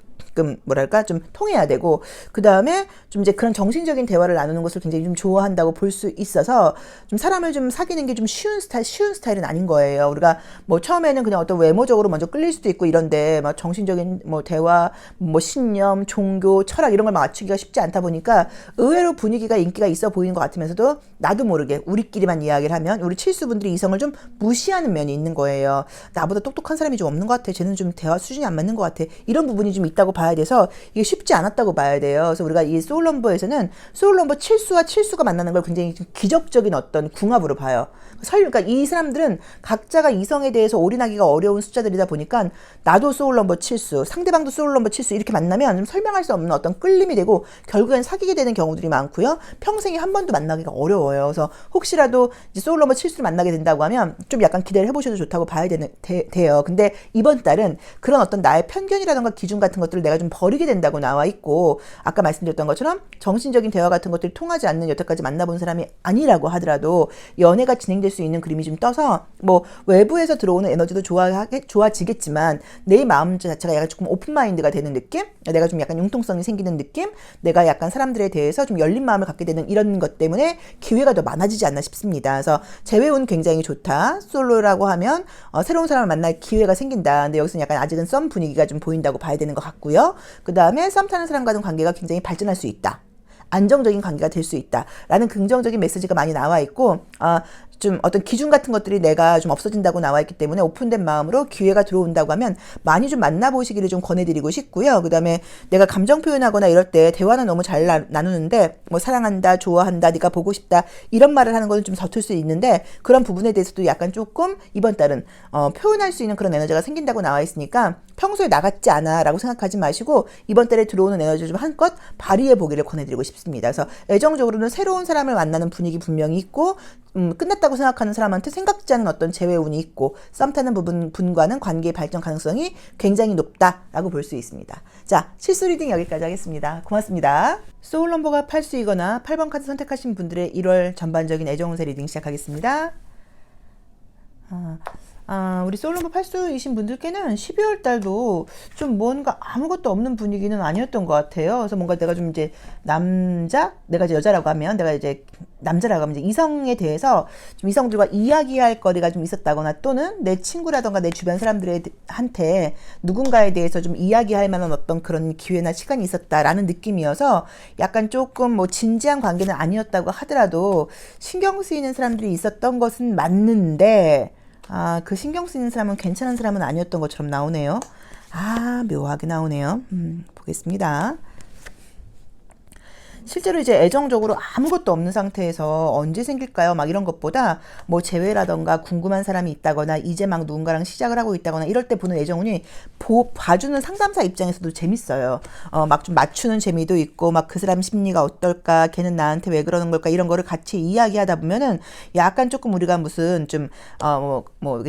뭐랄까 좀 통해야 되고 그 다음에 좀 이제 그런 정신적인 대화를 나누는 것을 굉장히 좀 좋아한다고 볼 수 있어서 좀 사람을 좀 사귀는 게 좀 쉬운 스타일은 아닌 거예요. 우리가 뭐 처음에는 그냥 어떤 외모적으로 먼저 끌릴 수도 있고 이런데 막 정신적인 뭐 대화, 뭐 신념, 종교, 철학 이런 걸 맞추기가 쉽지 않다 보니까 의외로 분위기가 인기가 있어 보이는 것 같으면서도 나도 모르게 우리끼리만 이야기를 하면 우리 칠수분들이 이성을 좀 무시하는 면이 있는 거예요. 나보다 똑똑한 사람이 좀 없는 것 같아. 쟤는 좀 대화 수준이 안 맞는 것 같아. 이런 부분이 좀 있다고 봐야 돼서 이게 쉽지 않았다고 봐야 돼요. 그래서 우리가 이 소울 넘버에서는 소울 넘버 칠수와 칠수가 만나는 걸 굉장히 좀 기적적인 어떤 궁합으로 봐요. 그러니까 이 사람들은 각자가 이성에 대해서 올인하기가 어려운 숫자들이다 보니까 나도 소울 넘버 칠수, 상대방도 소울 넘버 칠수 이렇게 만나면 좀 설명할 수 없는 어떤 끌림이 되고 결국엔 사귀게 되는 경우들이 많고요. 평생에 한 번도 만나기가 어려워요. 그래서 혹시라도 이제 소울 넘버 칠수를 만나게 된다고 하면 좀 약간 기대를 해보셔도 좋다고 봐야 돼요. 근데 이번 달은 그런 어떤 나의 편견이라던가 기준 같은 것들을 내가 좀 버리게 된다고 나와 있고, 아까 말씀드렸던 것처럼 정신적인 대화 같은 것들이 통하지 않는 여태까지 만나본 사람이 아니라고 하더라도 연애가 진행될 수 있는 그림이 좀 떠서, 뭐 외부에서 들어오는 에너지도 좋아지겠지만 내 마음 자체가 약간 조금 오픈마인드가 되는 느낌? 내가 좀 약간 융통성이 생기는 느낌? 내가 약간 사람들에 대해서 좀 열린 마음을 갖게 되는 이런 것 때문에 기회가 더 많아지지 않나 싶습니다. 그래서 재회운 굉장히 좋다. 솔로라고 하면 새로운 사람을 만날 기회가 생긴다. 근데 여기서는 약간 아직은 썸 분위기가 좀 보인다고 봐야 되는 것 같고요. 그 다음에 썸 타는 사람과는 관계가 굉장히 발전할 수 있다. 안정적인 관계가 될 수 있다. 라는 긍정적인 메시지가 많이 나와 있고, 좀 어떤 기준 같은 것들이 내가 좀 없어진다고 나와 있기 때문에 오픈된 마음으로 기회가 들어온다고 하면 많이 좀 만나보시기를 좀 권해드리고 싶고요. 그 다음에 내가 감정 표현하거나 이럴 때 대화는 너무 잘 나누는데 뭐 사랑한다, 좋아한다, 네가 보고 싶다 이런 말을 하는 것은 좀 서툴 수 있는데 그런 부분에 대해서도 약간 조금 이번 달은 표현할 수 있는 그런 에너지가 생긴다고 나와 있으니까 평소에 나갔지 않아 라고 생각하지 마시고 이번 달에 들어오는 에너지를 좀 한껏 발휘해 보기를 권해드리고 싶습니다. 그래서 애정적으로는 새로운 사람을 만나는 분위기 분명히 있고 끝났다고 생각하는 사람한테 생각지 않은 어떤 재회운이 있고 썸 타는 분과는 관계의 발전 가능성이 굉장히 높다라고 볼 수 있습니다. 자, 실수 리딩 여기까지 하겠습니다. 고맙습니다. 소울 넘버가 8수이거나 8번 카드 선택하신 분들의 1월 전반적인 애정운세 리딩 시작하겠습니다. 우리 솔로몬 8수이신 분들께는 12월 달도 좀 뭔가 아무것도 없는 분위기는 아니었던 것 같아요. 그래서 뭔가 내가 좀 이제 내가 이제 여자라고 하면, 내가 이제 남자라고 하면 이제 이성에 대해서 좀 이성들과 이야기할 거리가 좀 있었다거나 또는 내 친구라던가 내 주변 사람들한테 누군가에 대해서 좀 이야기할 만한 어떤 그런 기회나 시간이 있었다라는 느낌이어서 약간 조금 뭐 진지한 관계는 아니었다고 하더라도 신경 쓰이는 사람들이 있었던 것은 맞는데 그 신경 쓰이는 사람은 괜찮은 사람은 아니었던 것처럼 나오네요. 묘하게 나오네요. 보겠습니다. 실제로 이제 애정적으로 아무것도 없는 상태에서 언제 생길까요? 막 이런 것보다 뭐 재회라던가 궁금한 사람이 있다거나 이제 막 누군가랑 시작을 하고 있다거나 이럴 때 보는 애정운이 봐주는 상담사 입장에서도 재밌어요. 막 좀 맞추는 재미도 있고 막 그 사람 심리가 어떨까? 걔는 나한테 왜 그러는 걸까? 이런 거를 같이 이야기하다 보면은 약간 조금 우리가 무슨 좀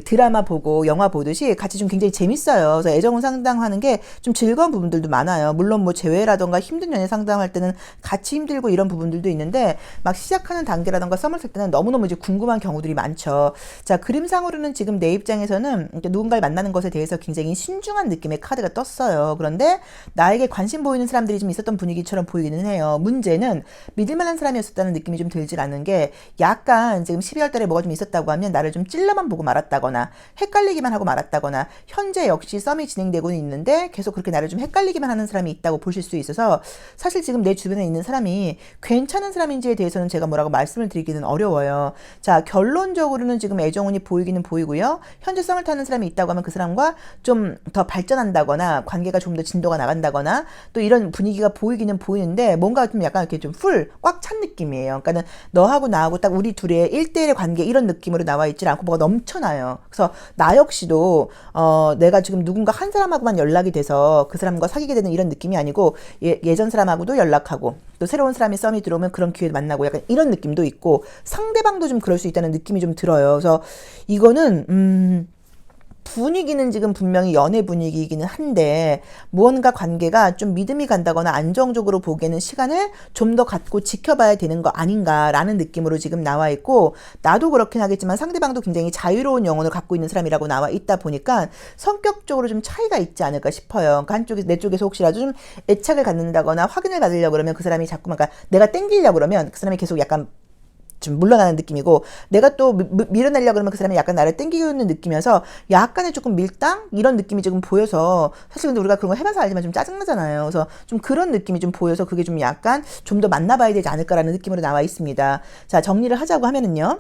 드라마 보고 영화 보듯이 같이 좀 굉장히 재밌어요. 그래서 애정운 상담하는 게 좀 즐거운 부분들도 많아요. 물론 뭐 재회라던가 힘든 연애 상담할 때는 같이 힘들고 이런 부분들도 있는데 막 시작하는 단계라던가 썸을 탈 때는 너무너무 이제 궁금한 경우들이 많죠. 자, 그림상으로는 지금 내 입장에서는 누군가를 만나는 것에 대해서 굉장히 신중한 느낌의 카드가 떴어요. 그런데 나에게 관심 보이는 사람들이 좀 있었던 분위기처럼 보이기는 해요. 문제는 믿을만한 사람이었다는 느낌이 좀 들질 않은 게 약간 지금 12월 달에 뭐가 좀 있었다고 하면 나를 좀 찔러만 보고 말았다거나 헷갈리기만 하고 말았다거나 현재 역시 썸이 진행되고 있는데 계속 그렇게 나를 좀 헷갈리기만 하는 사람이 있다고 보실 수 있어서 사실 지금 내 주변에 있는 사람이 괜찮은 사람인지에 대해서는 제가 뭐라고 말씀을 드리기는 어려워요. 자, 결론적으로는 지금 애정운이 보이기는 보이고요. 현재 썸을 타는 사람이 있다고 하면 그 사람과 좀 더 발전한다거나 관계가 좀 더 진도가 나간다거나 또 이런 분위기가 보이기는 보이는데 뭔가 좀 약간 이렇게 좀 꽉 찬 느낌이에요. 그러니까는 너하고 나하고 딱 우리 둘의 1대1의 관계 이런 느낌으로 나와 있지 않고 뭐가 넘쳐나요. 그래서 나 역시도 내가 지금 누군가 한 사람하고만 연락이 돼서 그 사람과 사귀게 되는 이런 느낌이 아니고 예전 사람하고도 연락하고 또 새로운 사람이 썸이 들어오면 그런 기회를 만나고 약간 이런 느낌도 있고 상대방도 좀 그럴 수 있다는 느낌이 좀 들어요. 그래서 이거는 분위기는 지금 분명히 연애 분위기이기는 한데 무언가 관계가 좀 믿음이 간다거나 안정적으로 보기에는 시간을 좀 더 갖고 지켜봐야 되는 거 아닌가라는 느낌으로 지금 나와 있고 나도 그렇긴 하겠지만 상대방도 굉장히 자유로운 영혼을 갖고 있는 사람이라고 나와 있다 보니까 성격적으로 좀 차이가 있지 않을까 싶어요. 그러니까 한쪽에서 내 쪽에서 혹시라도 좀 애착을 갖는다거나 확인을 받으려고 그러면 그 사람이 자꾸만 그러니까 내가 땡기려고 그러면 그 사람이 계속 약간 좀 물러나는 느낌이고 내가 또 밀어내려고 그러면 그 사람이 약간 나를 땡기는 느낌이어서 약간의 조금 밀당 이런 느낌이 조금 보여서 사실 근데 우리가 그런 거 해봐서 알지만 좀 짜증나잖아요. 그래서 좀 그런 느낌이 좀 보여서 그게 좀 약간 좀 더 만나봐야 되지 않을까라는 느낌으로 나와 있습니다. 자, 정리를 하자고 하면은요.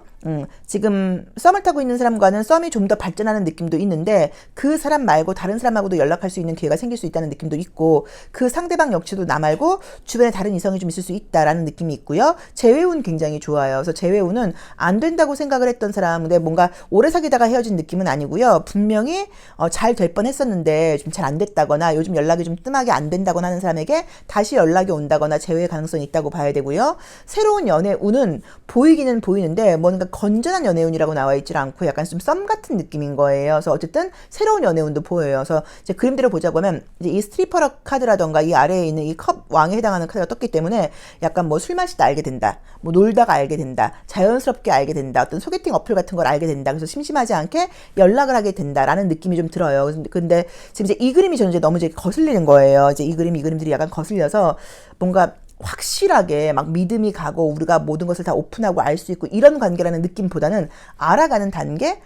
지금 썸을 타고 있는 사람과는 썸이 좀 더 발전하는 느낌도 있는데 그 사람 말고 다른 사람하고도 연락할 수 있는 기회가 생길 수 있다는 느낌도 있고 그 상대방 역시도 나 말고 주변에 다른 이성이 좀 있을 수 있다라는 느낌이 있고요. 재회운 굉장히 좋아요. 그래서 재회운은 안 된다고 생각을 했던 사람, 근데 뭔가 오래 사귀다가 헤어진 느낌은 아니고요. 분명히 잘 될 뻔했었는데 좀 잘 안 됐다거나 요즘 연락이 좀 뜸하게 안 된다거나 하는 사람에게 다시 연락이 온다거나 재회 가능성이 있다고 봐야 되고요. 새로운 연애 운은 보이기는 보이는데 뭔가 건전한 연애운이라고 나와 있질 않고 약간 좀 썸 같은 느낌인 거예요. 그래서 어쨌든 새로운 연애운도 보여요. 그래서 이제 그림대로 보자고 하면 이제 이 스트리퍼 카드라던가 이 아래에 있는 이 컵 왕에 해당하는 카드가 떴기 때문에 약간 뭐 술 마시다 알게 된다, 뭐 놀다가 알게 된다, 자연스럽게 알게 된다, 어떤 소개팅 어플 같은 걸 알게 된다. 그래서 심심하지 않게 연락을 하게 된다라는 느낌이 좀 들어요. 근데 지금 이제 이 그림이 저는 이제 너무 이제 거슬리는 거예요. 이제 이 그림들이 약간 거슬려서 뭔가 확실하게 막 믿음이 가고 우리가 모든 것을 다 오픈하고 알 수 있고 이런 관계라는 느낌보다는 알아가는 단계,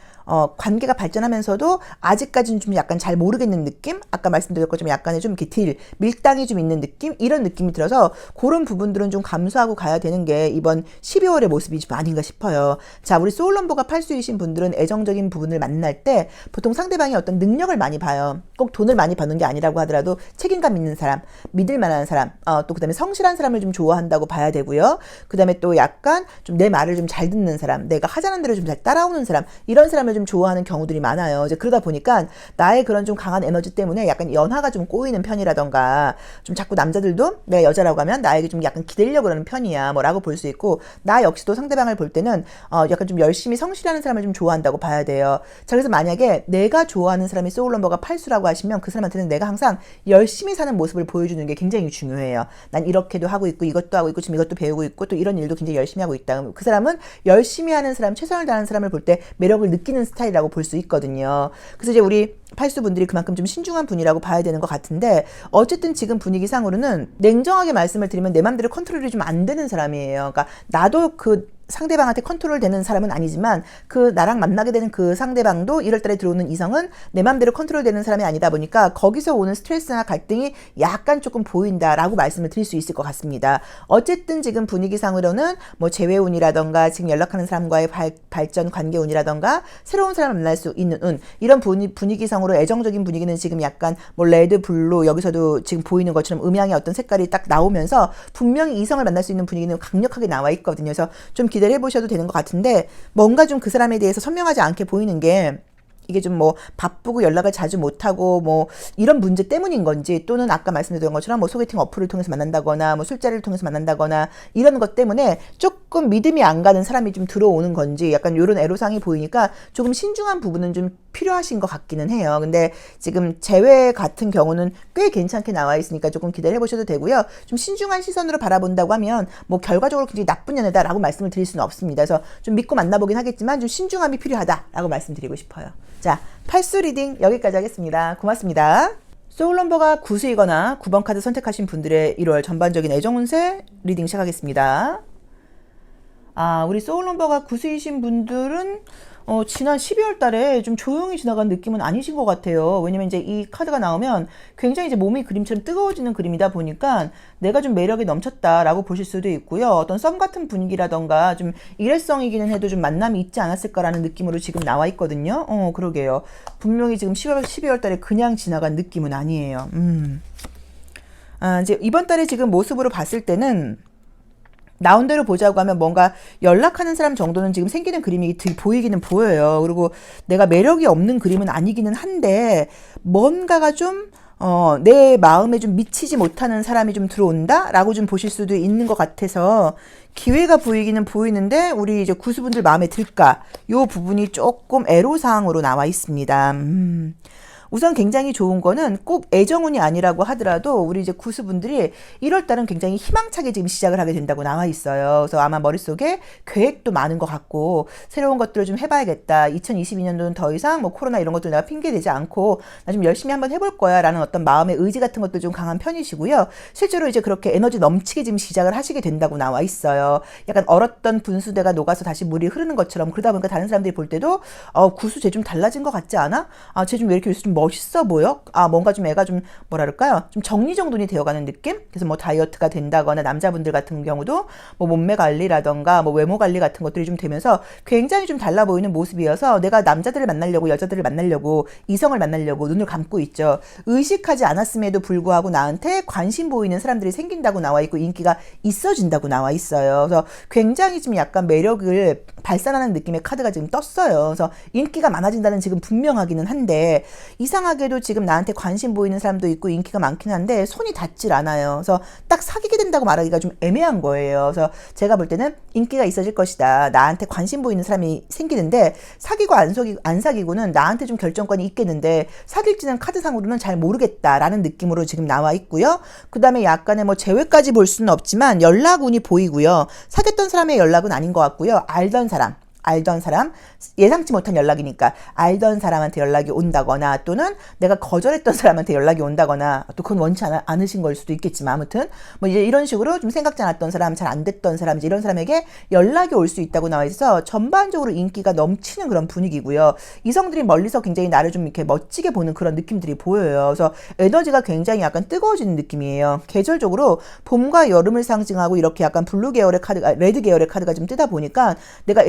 관계가 발전하면서도 아직까지는 좀 약간 잘 모르겠는 느낌? 아까 말씀드렸고 좀 약간의 좀 이렇게 밀당이 좀 있는 느낌? 이런 느낌이 들어서 그런 부분들은 좀 감수하고 가야 되는 게 이번 12월의 모습이 좀 아닌가 싶어요. 자, 우리 소울넘버가 팔수이신 분들은 애정적인 부분을 만날 때 보통 상대방이 어떤 능력을 많이 봐요. 꼭 돈을 많이 버는 게 아니라고 하더라도 책임감 있는 사람, 믿을 만한 사람, 또 그다음에 성실한 사람을 좀 좋아한다고 봐야 되고요. 그다음에 또 약간 좀 내 말을 좀 잘 듣는 사람, 내가 하자는 대로 좀 잘 따라오는 사람, 이런 사람을 좀 좋아하는 경우들이 많아요. 이제 그러다 보니까 나의 그런 좀 강한 에너지 때문에 약간 연하가 좀 꼬이는 편이라던가 좀 자꾸 남자들도 내가 여자라고 하면 나에게 좀 약간 기대려고 그러는 편이야 뭐라고 볼 수 있고 나 역시도 상대방을 볼 때는 약간 좀 열심히 성실하는 사람을 좀 좋아한다고 봐야 돼요. 자, 그래서 만약에 내가 좋아하는 사람이 소울넘버가 팔수라고 하시면 그 사람한테는 내가 항상 열심히 사는 모습을 보여주는 게 굉장히 중요해요. 난 이렇게도 하고 있고 이것도 하고 있고 지금 이것도 배우고 있고 또 이런 일도 굉장히 열심히 하고 있다. 그 사람은 열심히 하는 사람, 최선을 다하는 사람을 볼 때 매력을 느끼는 스타일이라고 볼 수 있거든요. 그래서 이제 우리 팔수분들이 그만큼 좀 신중한 분이라고 봐야 되는 것 같은데 어쨌든 지금 분위기상으로는 냉정하게 말씀을 드리면 내 맘대로 컨트롤이 좀 안 되는 사람이에요. 그러니까 나도 그 상대방한테 컨트롤 되는 사람은 아니지만 그 나랑 만나게 되는 그 상대방도 1월달에 들어오는 이성은 내 맘대로 컨트롤 되는 사람이 아니다 보니까 거기서 오는 스트레스나 갈등이 약간 조금 보인다라고 말씀을 드릴 수 있을 것 같습니다. 어쨌든 지금 분위기상으로는 뭐 재회운이라던가 지금 연락하는 사람과의 발전 관계운이라던가 새로운 사람을 만날 수 있는 운, 이런 분위기상으로 애정적인 분위기는 지금 약간 뭐 레드, 블루, 여기서도 지금 보이는 것처럼 음양의 어떤 색깔이 딱 나오면서 분명히 이성을 만날 수 있는 분위기는 강력하게 나와 있거든요. 그래서 좀 기대를 해보셔도 되는 것 같은데 뭔가 좀 그 사람에 대해서 선명하지 않게 보이는 게 이게 좀 뭐 바쁘고 연락을 자주 못하고 뭐 이런 문제 때문인 건지 또는 아까 말씀드린 것처럼 뭐 소개팅 어플을 통해서 만난다거나 뭐 술자리를 통해서 만난다거나 이런 것 때문에 조금 믿음이 안 가는 사람이 좀 들어오는 건지 약간 이런 애로사항이 보이니까 조금 신중한 부분은 좀 필요하신 것 같기는 해요. 근데 지금 재회 같은 경우는 꽤 괜찮게 나와 있으니까 조금 기대를 해보셔도 되고요. 좀 신중한 시선으로 바라본다고 하면 뭐 결과적으로 굉장히 나쁜 연애다라고 말씀을 드릴 수는 없습니다. 그래서 좀 믿고 만나보긴 하겠지만 좀 신중함이 필요하다라고 말씀드리고 싶어요. 자, 팔수 리딩 여기까지 하겠습니다. 고맙습니다. 소울넘버가 구수이거나 9번 카드 선택하신 분들의 1월 전반적인 애정 운세 리딩 시작하겠습니다. 우리 소울넘버가 구수이신 분들은 지난 12월 달에 좀 조용히 지나간 느낌은 아니신 것 같아요. 왜냐면 이제 이 카드가 나오면 굉장히 이제 몸이 그림처럼 뜨거워지는 그림이다 보니까 내가 좀 매력이 넘쳤다라고 보실 수도 있고요. 어떤 썸 같은 분위기라던가 좀 일회성이기는 해도 좀 만남이 있지 않았을까라는 느낌으로 지금 나와 있거든요. 그러게요. 분명히 지금 12월 달에 그냥 지나간 느낌은 아니에요. 이제 이번 달에 지금 모습으로 봤을 때는 나온 대로 보자고 하면 뭔가 연락하는 사람 정도는 지금 생기는 그림이 보이기는 보여요. 그리고 내가 매력이 없는 그림은 아니기는 한데 뭔가가 좀 내 마음에 좀 미치지 못하는 사람이 좀 들어온다라고 좀 보실 수도 있는 것 같아서 기회가 보이기는 보이는데 우리 이제 구수분들 마음에 들까? 요 부분이 조금 애로사항으로 나와 있습니다. 우선 굉장히 좋은 거는 꼭 애정운이 아니라고 하더라도 우리 이제 구수분들이 1월 달은 굉장히 희망차게 지금 시작을 하게 된다고 나와 있어요. 그래서 아마 머릿속에 계획도 많은 것 같고 새로운 것들을 좀 해봐야겠다. 2022년도는 더 이상 뭐 코로나 이런 것들 내가 핑계 대지 않고 나 좀 열심히 한번 해볼 거야 라는 어떤 마음의 의지 같은 것도 좀 강한 편이시고요. 실제로 이제 그렇게 에너지 넘치게 지금 시작을 하시게 된다고 나와 있어요. 약간 얼었던 분수대가 녹아서 다시 물이 흐르는 것처럼 그러다 보니까 다른 사람들이 볼 때도 구수 쟤 좀 달라진 것 같지 않아? 쟤 좀 왜 이렇게 요새 좀 멋있어 보여? 뭔가 좀 애가 좀 뭐랄까요? 좀 정리정돈이 되어가는 느낌? 그래서 뭐 다이어트가 된다거나 남자분들 같은 경우도 뭐 몸매 관리라던가 뭐 외모 관리 같은 것들이 좀 되면서 굉장히 좀 달라 보이는 모습이어서 내가 남자들을 만나려고 여자들을 만나려고 이성을 만나려고 눈을 감고 있죠. 의식하지 않았음에도 불구하고 나한테 관심 보이는 사람들이 생긴다고 나와 있고 인기가 있어진다고 나와 있어요. 그래서 굉장히 좀 약간 매력을 발산하는 느낌의 카드가 지금 떴어요. 그래서 인기가 많아진다는 지금 분명하기는 한데 이 이상하게도 지금 나한테 관심 보이는 사람도 있고 인기가 많긴 한데 손이 닿질 않아요. 그래서 딱 사귀게 된다고 말하기가 좀 애매한 거예요. 그래서 제가 볼 때는 인기가 있어질 것이다. 나한테 관심 보이는 사람이 생기는데 사귀고 안 사귀고는 나한테 좀 결정권이 있겠는데 사귈지는 카드상으로는 잘 모르겠다라는 느낌으로 지금 나와 있고요. 그 다음에 약간의 뭐 재회까지 볼 수는 없지만 연락운이 보이고요. 사귀었던 사람의 연락은 아닌 것 같고요. 알던 사람, 예상치 못한 연락이니까 알던 사람한테 연락이 온다거나 또는 내가 거절했던 사람한테 연락이 온다거나 또 그건 원치 않으신 걸 수도 있겠지만 아무튼 뭐 이제 이런 식으로 좀 생각지 않았던 사람, 잘 안 됐던 사람 이제 이런 사람에게 연락이 올 수 있다고 나와 있어서 전반적으로 인기가 넘치는 그런 분위기고요. 이성들이 멀리서 굉장히 나를 좀 이렇게 멋지게 보는 그런 느낌들이 보여요. 그래서 에너지가 굉장히 약간 뜨거워지는 느낌이에요. 계절적으로 봄과 여름을 상징하고 이렇게 약간 블루 계열의 카드가 레드 계열의 카드가 좀 뜨다 보니까 내가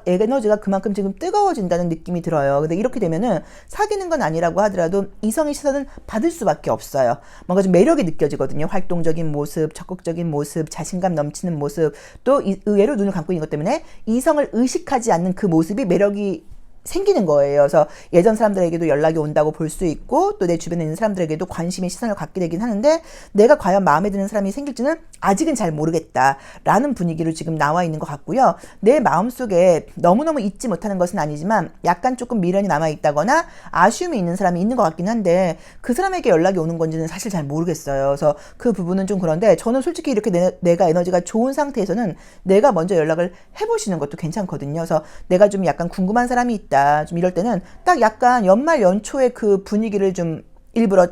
에너지가 그만큼 지금 뜨거워진다는 느낌이 들어요. 근데 이렇게 되면은 사귀는 건 아니라고 하더라도 이성의 시선은 받을 수밖에 없어요. 뭔가 좀 매력이 느껴지거든요. 활동적인 모습, 적극적인 모습, 자신감 넘치는 모습, 또 의외로 눈을 감고 있는 것 때문에 이성을 의식하지 않는 그 모습이 매력이 생기는 거예요. 그래서 예전 사람들에게도 연락이 온다고 볼 수 있고 또 내 주변에 있는 사람들에게도 관심의 시선을 갖게 되긴 하는데 내가 과연 마음에 드는 사람이 생길지는 아직은 잘 모르겠다라는 분위기로 지금 나와 있는 것 같고요. 내 마음속에 너무너무 잊지 못하는 것은 아니지만 약간 조금 미련이 남아있다거나 아쉬움이 있는 사람이 있는 것 같긴 한데 그 사람에게 연락이 오는 건지는 사실 잘 모르겠어요. 그래서 그 부분은 좀 그런데 저는 솔직히 이렇게 내가 에너지가 좋은 상태에서는 내가 먼저 연락을 해보시는 것도 괜찮거든요. 그래서 내가 좀 약간 궁금한 사람이 있다. 좀 이럴 때는 딱 약간 연말 연초의 그 분위기를 좀 일부러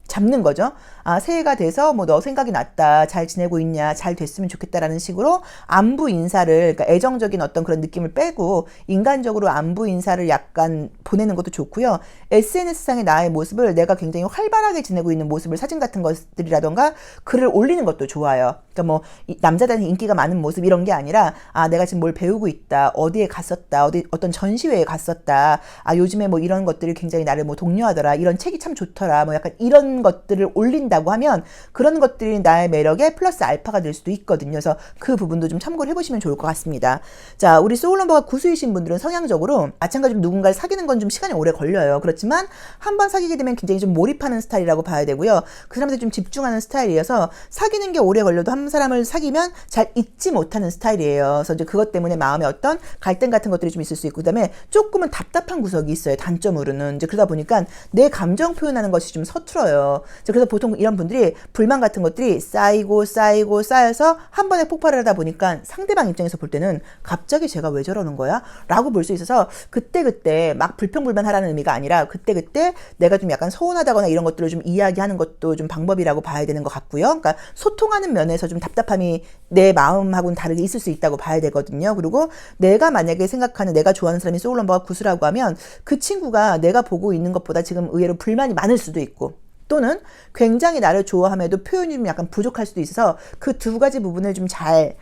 잡는 거죠. 아, 새해가 돼서 뭐 너 생각이 났다. 잘 지내고 있냐. 잘 됐으면 좋겠다라는 식으로 안부 인사를, 그러니까 애정적인 어떤 그런 느낌을 빼고 인간적으로 안부 인사를 약간 보내는 것도 좋고요. SNS상의 나의 모습을 내가 굉장히 활발하게 지내고 있는 모습을 사진 같은 것들이라던가 글을 올리는 것도 좋아요. 그러니까 뭐 남자들한테 인기가 많은 모습 이런 게 아니라 아, 내가 지금 뭘 배우고 있다. 어디에 갔었다. 어떤 전시회에 갔었다. 아, 요즘에 뭐 이런 것들이 굉장히 나를 뭐 독려하더라. 이런 책이 참 좋더라. 뭐 약간 이런 것들을 올린다고 하면 그런 것들이 나의 매력에 플러스 알파가 될 수도 있거든요. 그래서 그 부분도 좀 참고를 해보시면 좋을 것 같습니다. 자, 우리 소울넘버가 구수이신 분들은 성향적으로 마찬가지로 누군가를 사귀는 건 좀 시간이 오래 걸려요. 그렇지만 한번 사귀게 되면 굉장히 좀 몰입하는 스타일이라고 봐야 되고요. 그 사람들이 좀 집중하는 스타일이어서 사귀는 게 오래 걸려도 한 사람을 사귀면 잘 잊지 못하는 스타일이에요. 그래서 이제 그것 때문에 마음에 어떤 갈등 같은 것들이 좀 있을 수 있고 그다음에 조금은 답답한 구석이 있어요. 단점으로는. 이제 그러다 보니까 내 감정 표현하는 것이 좀 서툴어요. 그래서 보통 이런 분들이 불만 같은 것들이 쌓여서 한 번에 폭발을 하다 보니까 상대방 입장에서 볼 때는 갑자기 제가 왜 저러는 거야? 라고 볼 수 있어서 그때그때 막 불평불만하라는 의미가 아니라 그때그때 내가 좀 약간 서운하다거나 이런 것들을 좀 이야기하는 것도 좀 방법이라고 봐야 되는 것 같고요. 그러니까 소통하는 면에서 좀 답답함이 내 마음하고는 다르게 있을 수 있다고 봐야 되거든요. 그리고 내가 만약에 생각하는 내가 좋아하는 사람이 소울넘버가 구수라고 하면 그 친구가 내가 보고 있는 것보다 지금 의외로 불만이 많을 수도 있고 또는 굉장히 나를 좋아함에도 표현이 좀 약간 부족할 수도 있어서 그 두 가지 부분을 좀 잘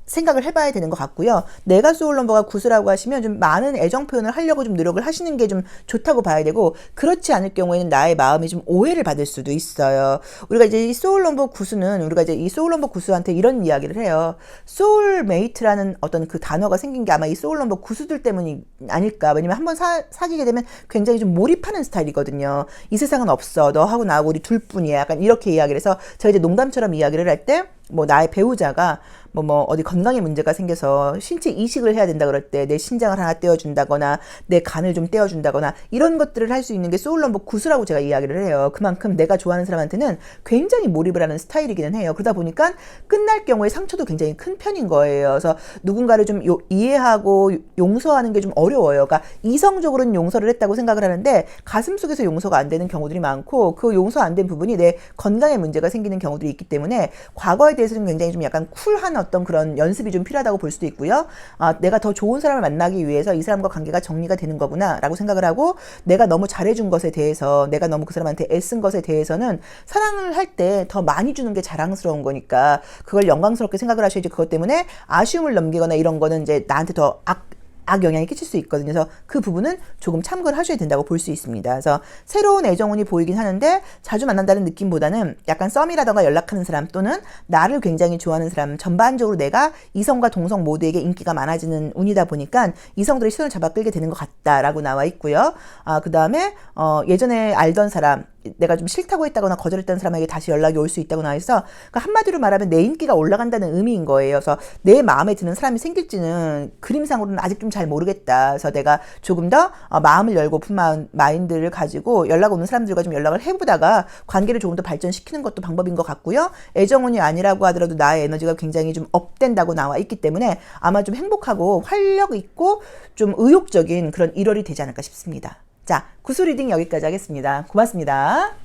생각을 해봐야 되는 것 같고요. 내가 소울넘버가 구수라고 하시면 좀 많은 애정 표현을 하려고 좀 노력을 하시는 게 좀 좋다고 봐야 되고 그렇지 않을 경우에는 나의 마음이 좀 오해를 받을 수도 있어요. 우리가 이제 이 소울넘버 구수는 우리가 이제 이 소울넘버 구수한테 이런 이야기를 해요. 소울메이트라는 어떤 그 단어가 생긴 게 아마 이 소울넘버 구수들 때문이 아닐까. 왜냐면 한번 사귀게 되면 굉장히 좀 몰입하는 스타일이거든요. 이 세상은 없어. 너하고 나하고 우리 둘뿐이야. 약간 이렇게 이야기를 해서 제가 이제 농담처럼 이야기를 할 때 뭐 나의 배우자가 뭐 어디 건강에 문제가 생겨서 신체 이식을 해야 된다 그럴 때 내 신장을 하나 떼어준다거나 내 간을 좀 떼어준다거나 이런 것들을 할 수 있는 게 소울넘버 구수라고 제가 이야기를 해요. 그만큼 내가 좋아하는 사람한테는 굉장히 몰입을 하는 스타일이기는 해요. 그러다 보니까 끝날 경우에 상처도 굉장히 큰 편인 거예요. 그래서 누군가를 좀 이해하고 용서하는 게 좀 어려워요. 그러니까 이성적으로는 용서를 했다고 생각을 하는데 가슴속에서 용서가 안 되는 경우들이 많고 그 용서 안 된 부분이 내 건강에 문제가 생기는 경우들이 있기 때문에 과거에 대해서는 굉장히 좀 약간 쿨한 어떤 그런 연습이 좀 필요하다고 볼 수도 있고요. 아, 내가 더 좋은 사람을 만나기 위해서 이 사람과 관계가 정리가 되는 거구나 라고 생각을 하고 내가 너무 잘해준 것에 대해서 내가 너무 그 사람한테 애쓴 것에 대해서는 사랑을 할 때 더 많이 주는 게 자랑스러운 거니까 그걸 영광스럽게 생각을 하셔야지 그것 때문에 아쉬움을 넘기거나 이런 거는 이제 나한테 더 악영향이 끼칠 수 있거든요. 그래서 그 부분은 조금 참고를 하셔야 된다고 볼 수 있습니다. 그래서 새로운 애정운이 보이긴 하는데 자주 만난다는 느낌보다는 약간 썸이라던가 연락하는 사람 또는 나를 굉장히 좋아하는 사람, 전반적으로 내가 이성과 동성 모두에게 인기가 많아지는 운이다 보니까 이성들의 시선을 잡아 끌게 되는 것 같다라고 나와 있고요. 그 다음에 예전에 알던 사람, 내가 좀 싫다고 했다거나 거절했다는 사람에게 다시 연락이 올 수 있다고 나와 있어. 그러니까 한마디로 말하면 내 인기가 올라간다는 의미인 거예요. 그래서 내 마음에 드는 사람이 생길지는 그림상으로는 아직 좀 잘 모르겠다. 그래서 내가 조금 더 마음을 열고 오픈 마인드를 가지고 연락 오는 사람들과 좀 연락을 해보다가 관계를 조금 더 발전시키는 것도 방법인 것 같고요. 애정운이 아니라고 하더라도 나의 에너지가 굉장히 좀 업된다고 나와 있기 때문에 아마 좀 행복하고 활력 있고 좀 의욕적인 그런 1월이 되지 않을까 싶습니다. 자, 구수 리딩 여기까지 하겠습니다. 고맙습니다.